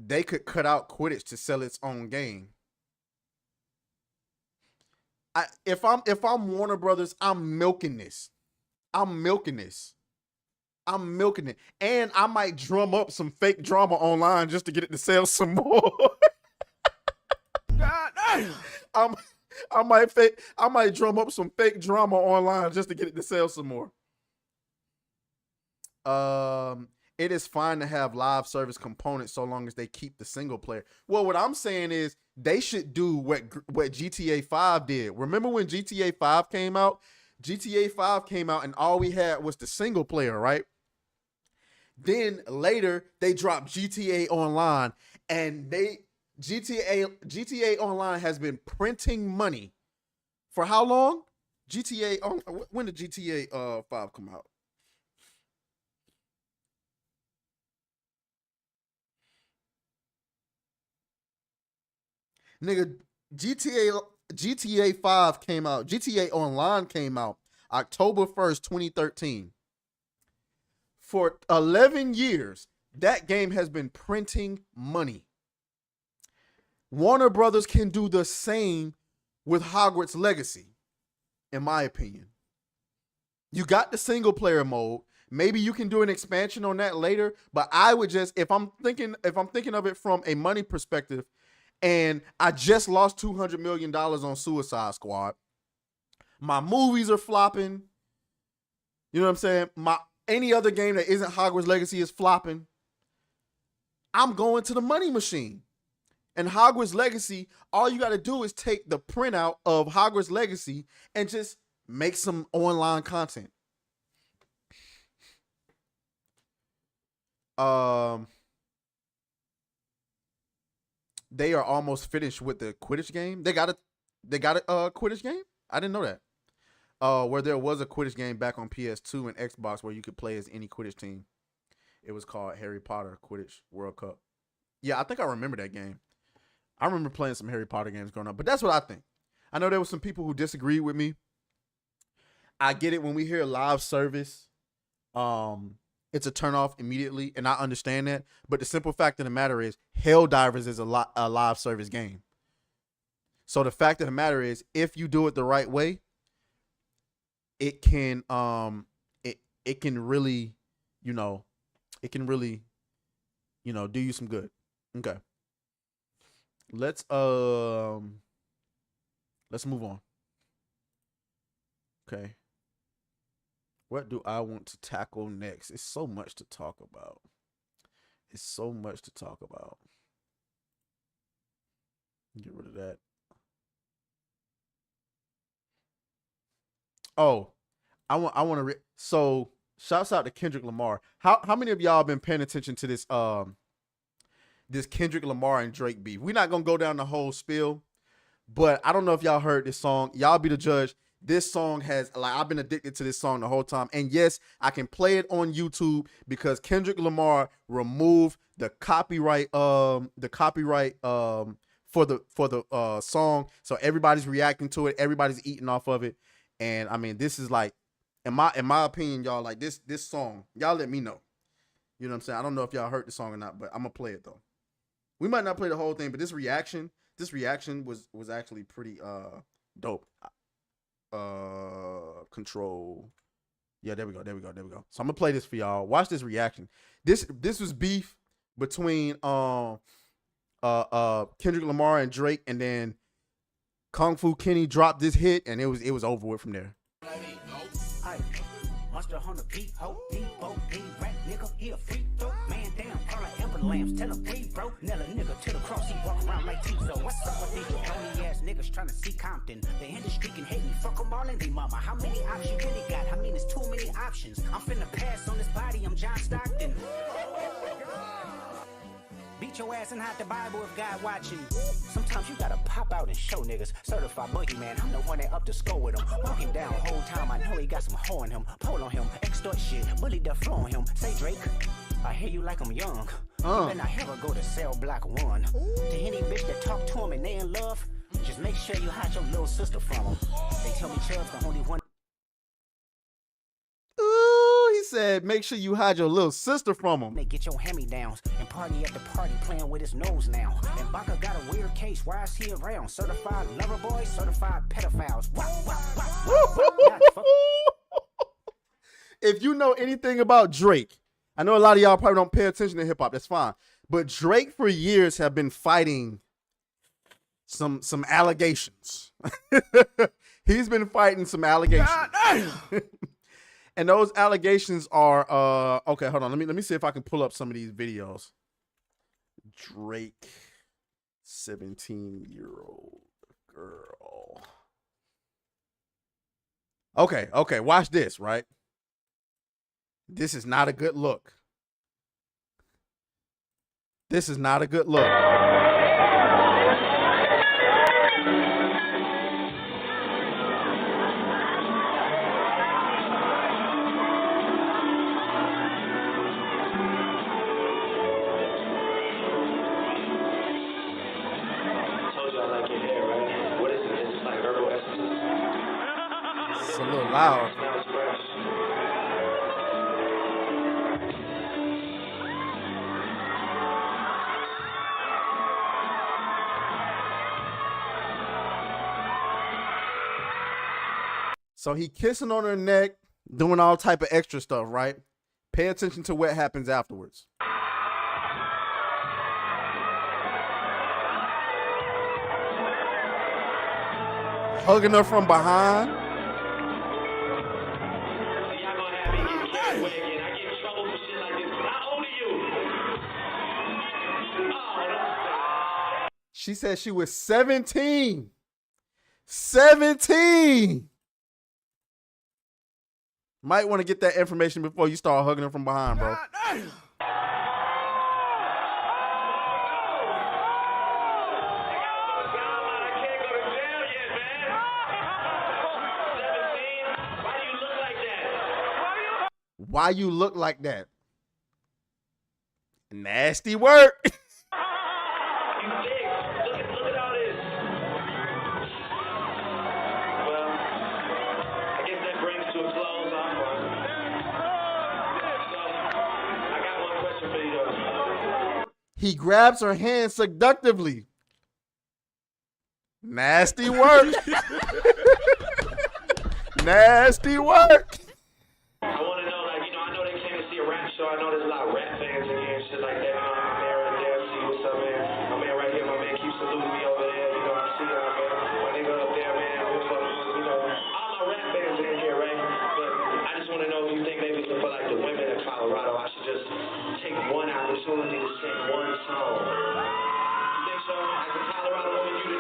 S1: They could cut out Quidditch to sell its own game. If I'm Warner Brothers, I'm milking this. I'm milking it. And I might drum up some fake drama online just to get it to sell some more. God damn. I might drum up some fake drama online just to get it to sell some more. It is fine to have live service components so long as they keep the single player. Well, what I'm saying is they should do what GTA 5 did. Remember when GTA 5 came out? GTA 5 came out and all we had was the single player, right? Then later they dropped GTA Online, and GTA Online has been printing money for how long? When did GTA 5 come out? Nigga, GTA 5 came out. GTA Online came out October 1st, 2013. For 11 years, that game has been printing money. Warner Brothers can do the same with Hogwarts Legacy, in my opinion. You got the single player mode. Maybe you can do an expansion on that later, but I would just, if I'm thinking of it from a money perspective, and I just lost $200 million on Suicide Squad. My movies are flopping. You know what I'm saying? Any other game that isn't Hogwarts Legacy is flopping. I'm going to the money machine. And Hogwarts Legacy, all you got to do is take the printout of Hogwarts Legacy and just make some online content. They are almost finished with the Quidditch game. They got a Quidditch game? I didn't know that. Where there was a Quidditch game back on PS2 and Xbox where you could play as any Quidditch team. It was called Harry Potter Quidditch World Cup. Yeah, I think I remember that game. I remember playing some Harry Potter games growing up, but that's what I think. I know there were some people who disagreed with me. I get it when we hear live service. It's a turnoff immediately, and I understand that. But the simple fact of the matter is, Helldivers is a live service game. So the fact of the matter is, if you do it the right way, it can really, do you some good. Okay. Let's move on. Okay. What do I want to tackle next? It's so much to talk about. Get rid of that. Oh, I want to. So, shouts out to Kendrick Lamar. How many of y'all been paying attention to this this Kendrick Lamar and Drake beef? We're not gonna go down the whole spiel, but I don't know if y'all heard this song. Y'all be the judge. This song has, like, I've been addicted to this song the whole time. And yes, I can play it on YouTube because Kendrick Lamar removed the copyright for the song. So everybody's reacting to it. Everybody's eating off of it. And I mean, this is like, in my opinion, y'all, like this song, y'all let me know. You know what I'm saying? I don't know if y'all heard the song or not, but I'm gonna play it though. We might not play the whole thing, but this reaction was actually pretty dope. Control. Yeah, there we go. So I'm gonna play this for y'all. Watch this reaction. This was beef between Kendrick Lamar and Drake, and then Kung Fu Kenny dropped this hit, and it was over with from there.
S16: Lamps, tell him free, bro. Nella nigga to the cross, he walk around like Tizo. What's up with these phony ass niggas trying to see Compton? The industry can hate me, fuck them all in they mama. How many options you really got? I mean, it's too many options. I'm finna pass on this body, I'm John Stockton. Beat your ass and hide the Bible if God watching. Sometimes you gotta pop out and show niggas. Certified boogeyman, I'm the one that up the score with him. Walk him down whole time, I know he got some hoe in him. Pull on him, extort shit, bully the flow on him. Say Drake, I hear you like I'm young. You better not ever go to cell block 1. To any bitch that talk to him and they in love, just make sure you hide your little sister from him. They tell me Chubb's the only one.
S1: Ooh, he said, make sure you hide your little sister from him.
S16: They get your hand-me-downs and party at the party playing with his nose now. And Baka got a weird case, why is he around? Certified lover boys, certified pedophiles.
S1: If you know anything about Drake, I know a lot of y'all probably don't pay attention to hip hop. That's fine. But Drake for years have been fighting some allegations. He's been fighting some allegations. And those allegations are okay, hold on. Let me see if I can pull up some of these videos. Drake, 17-year-old girl. Okay, watch this, right? This is not a good look. This is not a good look. It's a little loud. So he kissing on her neck, doing all type of extra stuff, right? Pay attention to what happens afterwards. Hugging her from behind. She said she was 17. 17. Might want to get that information before you start hugging her from behind, bro. Why you look like that? Nasty work. He grabs her hand seductively. Nasty work. Nasty work.
S2: I want to know, like, I know they came to see a rap show. I know there's a lot of rap fans in here and shit like that. My man right there, see what's up, man. My man right here, my man keeps saluting me over there. I see y'all, man. My nigga up there, man. All my rap fans in here, right? But I just want to know if you think maybe for like the women in Colorado, I should just one opportunity to sing one song. You think so? As a Colorado woman, you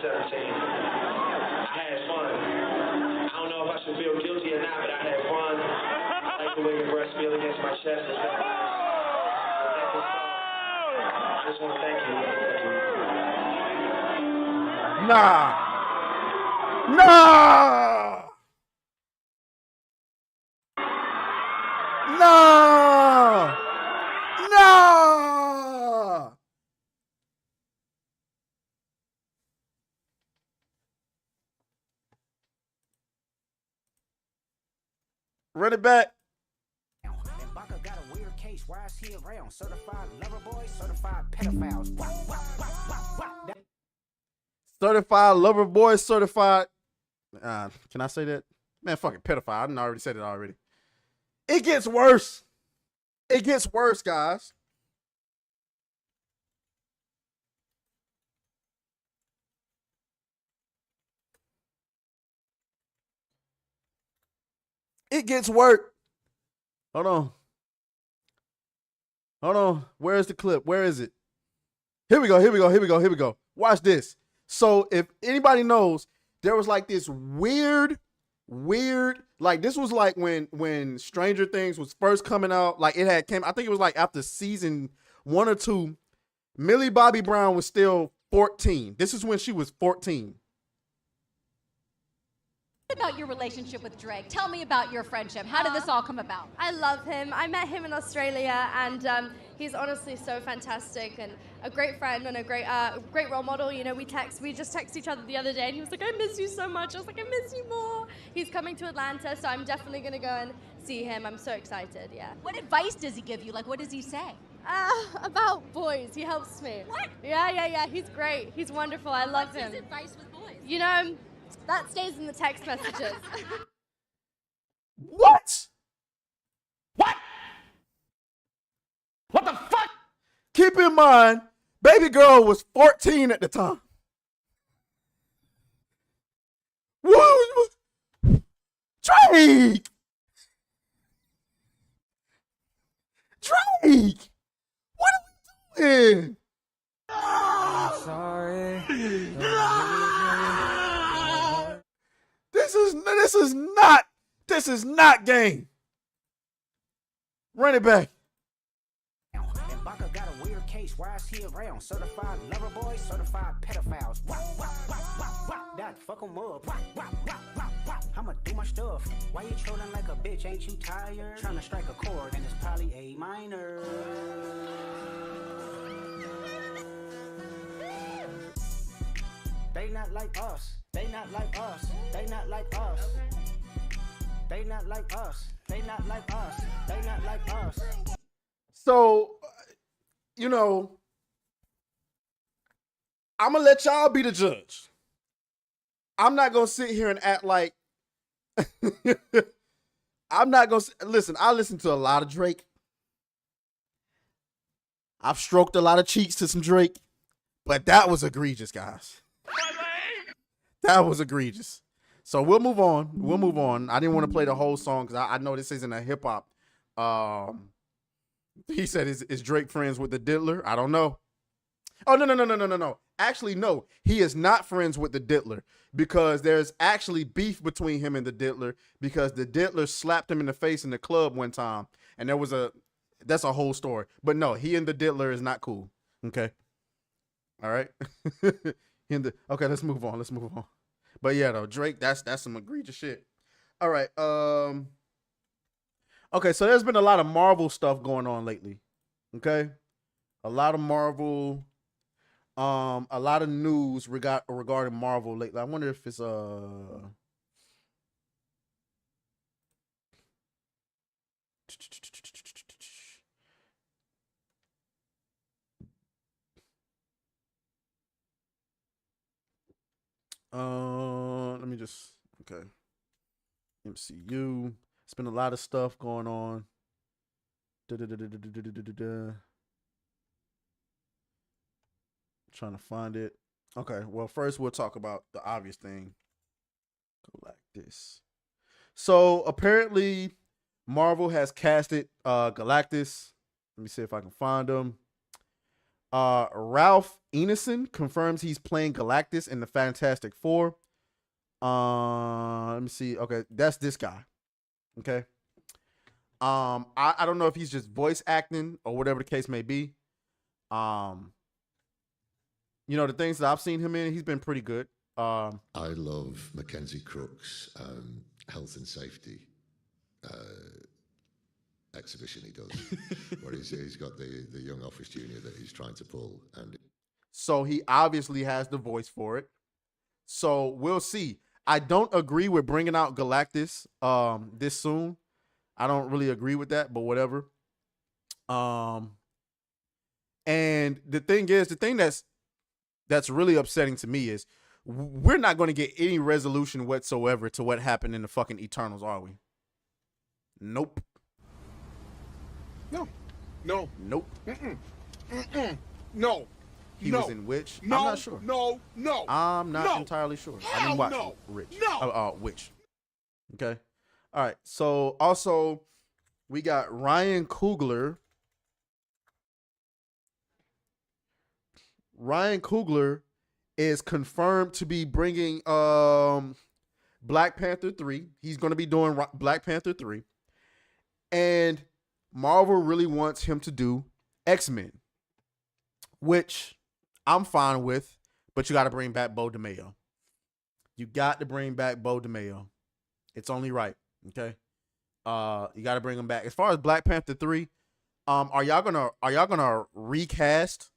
S2: I had fun. I don't know if I should feel guilty or not, but I had fun. I like the way your breasts feel against my chest and stuff. I just want to thank you.
S1: Nah. Nah. Nah. Nah. Run it back.
S16: Got a weird case. Why is he around? Certified lover boy, certified pedophiles.
S1: Certified lover boy, certified. Can I say that? Man, fucking pedophile. I didn't already said it already. It gets worse. It gets worse, guys. It gets worse. Hold on. Hold on. Where is the clip? Where is it? Here we go. Here we go. Here we go. Here we go. Watch this. So if anybody knows, there was like this weird, like this was like when Stranger Things was first coming out. Like it had came, I think it was like after season 1 or 2. Millie Bobby Brown was still 14. This is when she was 14.
S17: About your relationship with Drake. Tell me about your friendship. How did this all come about?
S18: I love him. I met him in Australia, and he's honestly so fantastic and a great friend and a great role model. You know, we just texted each other the other day, and he was like, "I miss you so much." I was like, "I miss you more." He's coming to Atlanta, so I'm definitely gonna go and see him. I'm so excited. Yeah.
S17: What advice does he give you? Like, what does he say?
S18: About boys. He helps me.
S17: What?
S18: Yeah. He's great. He's wonderful. I love him.
S17: What's his advice with boys?
S18: You know, that stays in the text messages.
S1: What? What the fuck? Keep in mind, baby girl was 14 at the time. Woo! Drake! What are we doing?
S5: I'm sorry.
S1: This is not game. Run it back.
S16: And Baka got a weird case. Why is he around? Certified lover boy, certified pedophiles. That fuck 'em up. I'ma do my stuff. Why you trolling like a bitch? Ain't you tired? Trying to strike a chord, and it's probably A minor. They not like us. They not like us. They not like us. They not like us. They not like us. They not like us.
S1: So, you know, I'm going to let y'all be the judge. I'm not going to sit here and act like I'm not going to listen. I listen to a lot of Drake. I've stroked a lot of cheeks to some Drake, but that was egregious, guys. That was egregious. So we'll move on. I didn't want to play the whole song because I know this isn't a hip hop. He said, is Drake friends with the Diddler? I don't know. Oh, no. Actually, no. He is not friends with the Diddler because there's actually beef between him and the Diddler because the Diddler slapped him in the face in the club one time. And that's a whole story. But no, he and the Diddler is not cool. Okay. All right. Okay, let's move on. But yeah, though, Drake, that's some egregious shit. All right. Okay, so there's been a lot of Marvel stuff going on lately. Okay? A lot of Marvel, a lot of news regarding Marvel lately. I wonder if it's let me just okay. MCU. It's been a lot of stuff going on. Trying to find it. Okay, well, first we'll talk about the obvious thing. Go like this. So apparently Marvel has casted Galactus. Let me see if I can find him. Ralph Ineson confirms he's playing Galactus in the Fantastic Four. Let me see. Okay, that's this guy. Okay. I don't know if he's just voice acting or whatever the case may be. You know, the things that I've seen him in, he's been pretty good.
S19: I love Mackenzie Crook's health and safety exhibition he does, where he's got the young office junior that he's trying to pull, and
S1: so he obviously has the voice for it. So we'll see. I don't agree with bringing out Galactus this soon. I don't really agree with that, but whatever. And the thing that's really upsetting to me is we're not going to get any resolution whatsoever to what happened in the fucking Eternals, are we? Nope.
S6: No.
S1: Nope.
S6: No.
S1: He was in Witch.
S6: No.
S1: I'm not sure.
S6: No.
S1: I'm not entirely sure. I didn't watch Witch. Okay. All right. So also we got Ryan Coogler. Ryan Coogler is confirmed to be bringing Black Panther 3. He's going to be doing Black Panther 3. And Marvel really wants him to do X-Men, which I'm fine with, but you got to bring back Bo DeMayo. You got to bring back Bo DeMayo. It's only right, okay? You got to bring him back. As far as Black Panther 3, are y'all gonna recast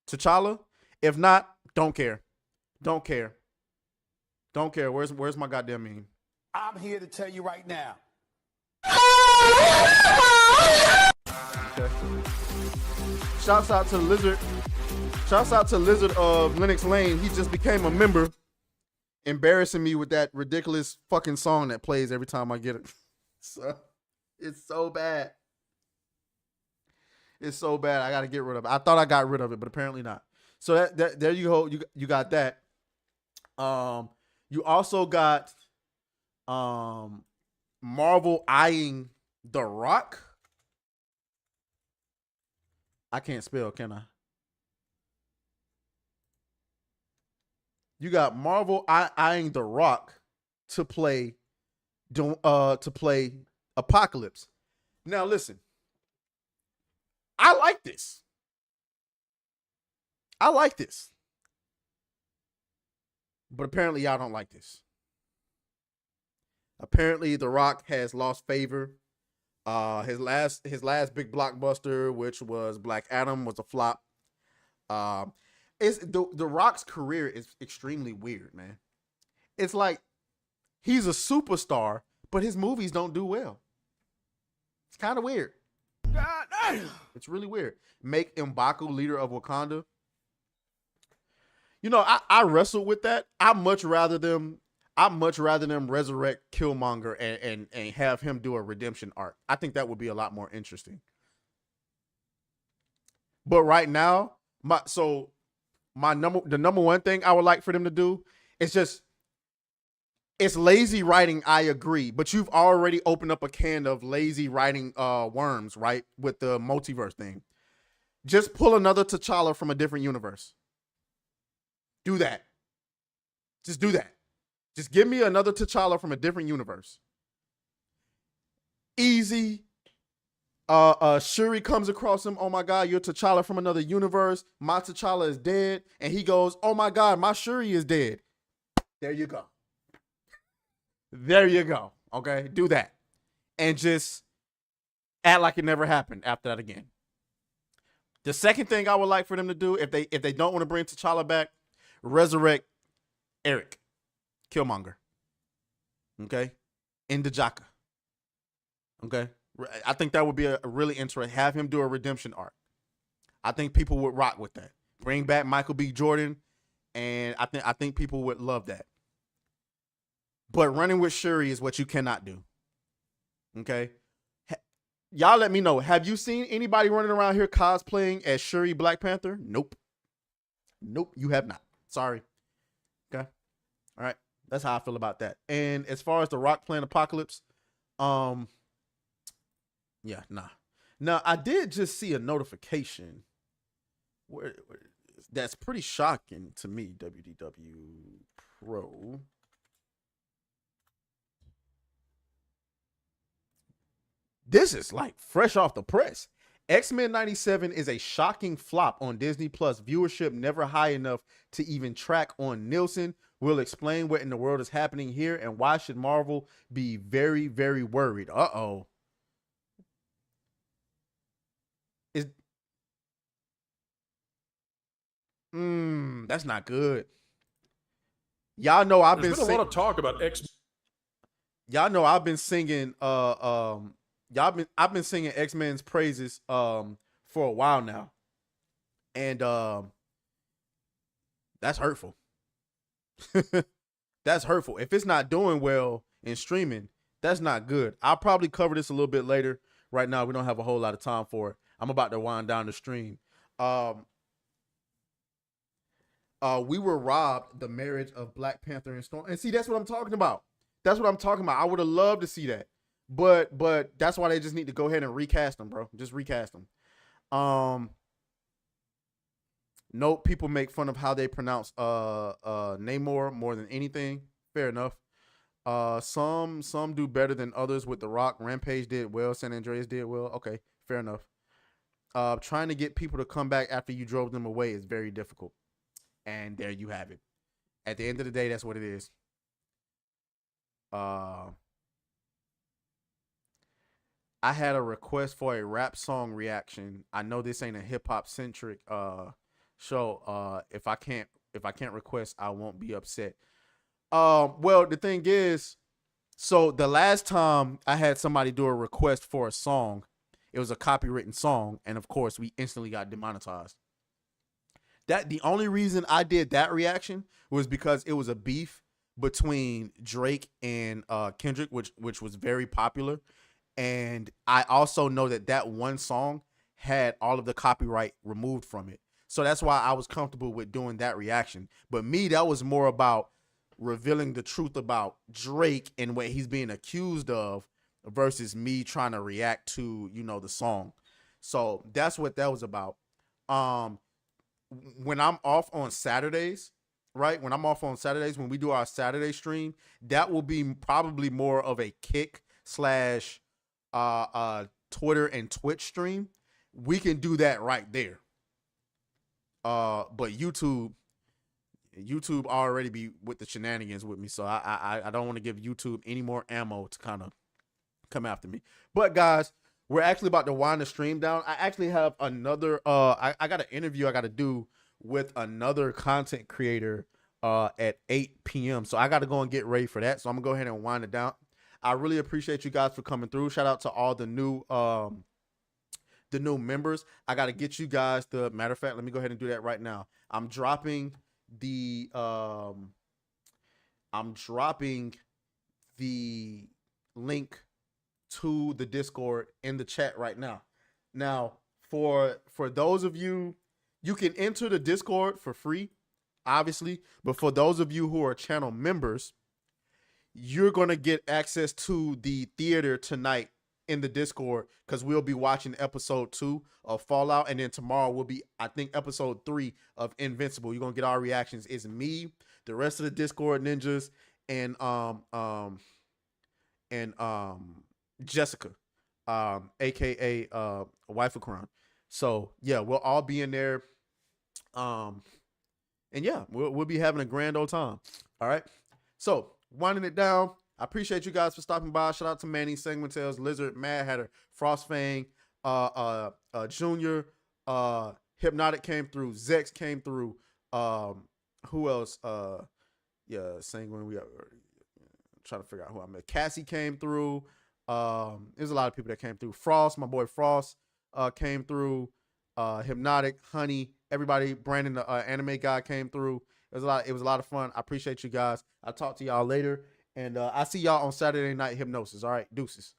S1: T'Challa? If not, don't care. Where's my goddamn meme?
S16: I'm here to tell you right now.
S1: Okay. Shouts out to Lizard of Lennox Lane. He just became a member, embarrassing me with that ridiculous fucking song that plays every time I get it. So it's so bad. It's so bad. I got to get rid of it. I thought I got rid of it, but apparently not. So that there you go. You got that. You also got Marvel eyeing The Rock. I can't spell, can I? You got Marvel eyeing The Rock to play Apocalypse. Now listen. I like this. But apparently y'all don't like this. Apparently The Rock has lost favor. His last big blockbuster, which was Black Adam, was a flop. It's the Rock's career is extremely weird, man. It's like he's a superstar, but his movies don't do well. It's kind of weird. It's really weird. Make M'Baku leader of Wakanda. You know, I wrestle with that. I much rather them resurrect Killmonger and have him do a redemption arc. I think that would be a lot more interesting. But right now, the number one thing I would like for them to do is just, it's lazy writing, I agree, but you've already opened up a can of lazy writing worms, right? With the multiverse thing. Just pull another T'Challa from a different universe. Do that. Just do that. Just give me another T'Challa from a different universe. Easy. Shuri comes across him. Oh my God, you're T'Challa from another universe. My T'Challa is dead. And he goes, oh my God, my Shuri is dead. There you go. There you go. Okay, do that. And just act like it never happened after that again. The second thing I would like for them to do, if they don't want to bring T'Challa back, resurrect Eric Killmonger. Okay? In N'Jaka. Okay? I think that would be a really interesting. Have him do a redemption arc. I think people would rock with that. Bring back Michael B. Jordan, and I think people would love that. But running with Shuri is what you cannot do. Okay? Y'all let me know. Have you seen anybody running around here cosplaying as Shuri Black Panther? Nope. Nope, you have not. Sorry. Okay? All right. That's how I feel about that. And as far as The Rock playing Apocalypse, yeah, nah. Now, I did just see a notification that's pretty shocking to me. WDW Pro. This is like fresh off the press. X-Men 97 is a shocking flop on Disney Plus. Viewership never high enough to even track on Nielsen. We'll explain what in the world is happening here and why should Marvel be very, very worried. Uh-oh. That's not good. Y'all know I've been
S20: a lot of talk about X.
S1: Y'all know I've been singing I've been singing X-Men's praises for a while now. And that's hurtful. That's hurtful. If it's not doing well in streaming, that's not good. I'll probably cover this a little bit later. Right now, we don't have a whole lot of time for it. I'm about to wind down the stream. We were robbed the marriage of Black Panther and Storm. And see, that's what I'm talking about. That's what I'm talking about. I would have loved to see that. But that's why they just need to go ahead and recast them, bro. Just recast them. Nope, people make fun of how they pronounce Namor more than anything. Fair enough. Some do better than others with The Rock. Rampage did well. San Andreas did well. Okay, fair enough. Trying to get people to come back after you drove them away is very difficult. And there you have it. At the end of the day, that's what it is. I had a request for a rap song reaction. I know this ain't a hip hop centric show. If I can't request, I won't be upset. Well, the thing is, so the last time I had somebody do a request for a song, it was a copywritten song, and of course we instantly got demonetized. The only reason I did that reaction was because it was a beef between Drake and Kendrick, which was very popular. And I also know that one song had all of the copyright removed from it. So that's why I was comfortable with doing that reaction. But me, that was more about revealing the truth about Drake and what he's being accused of versus me trying to react to, the song. So that's what that was about. When I'm off on Saturdays, right? When I'm off on Saturdays, when we do our Saturday stream, that will be probably more of a Kick / Twitter and Twitch stream. We can do that right there. But YouTube already be with the shenanigans with me, so I don't want to give YouTube any more ammo to kind of come after me. But guys, we're actually about to wind the stream down. I actually have another I got an interview I got to do with another content creator at 8 p.m. So I got to go and get ready for that. So I'm gonna go ahead and wind it down. I really appreciate you guys for coming through. Shout out to all the new members. I got to get you guys the matter of fact. Let me go ahead and do that right now. I'm dropping the link to the Discord in the chat right now. Now, for those of you, you can enter the Discord for free, obviously, but for those of you who are channel members, you're going to get access to the theater tonight in the Discord because we'll be watching episode 2 of Fallout, and then tomorrow will be, I think, episode 3 of Invincible. You're going to get our reactions. It's me, the rest of the Discord ninjas, and Jessica, aka Wife of Crown. So yeah, we'll all be in there. And yeah, we'll be having a grand old time. All right. So winding it down. I appreciate you guys for stopping by. Shout out to Manny, Segmentales, Lizard, Mad Hatter, Frostfang, Junior, Hypnotic came through, Zex came through. Who else? Sanguine. We are trying to figure out who I met. Cassie came through. There's a lot of people that came through. Frost, my boy Frost, came through. Hypnotic, Honey, everybody. Brandon, the anime guy, came through. It was a lot of fun. I appreciate you guys. I'll talk to y'all later. And I see y'all on Saturday Night Hypnosis. All right, deuces.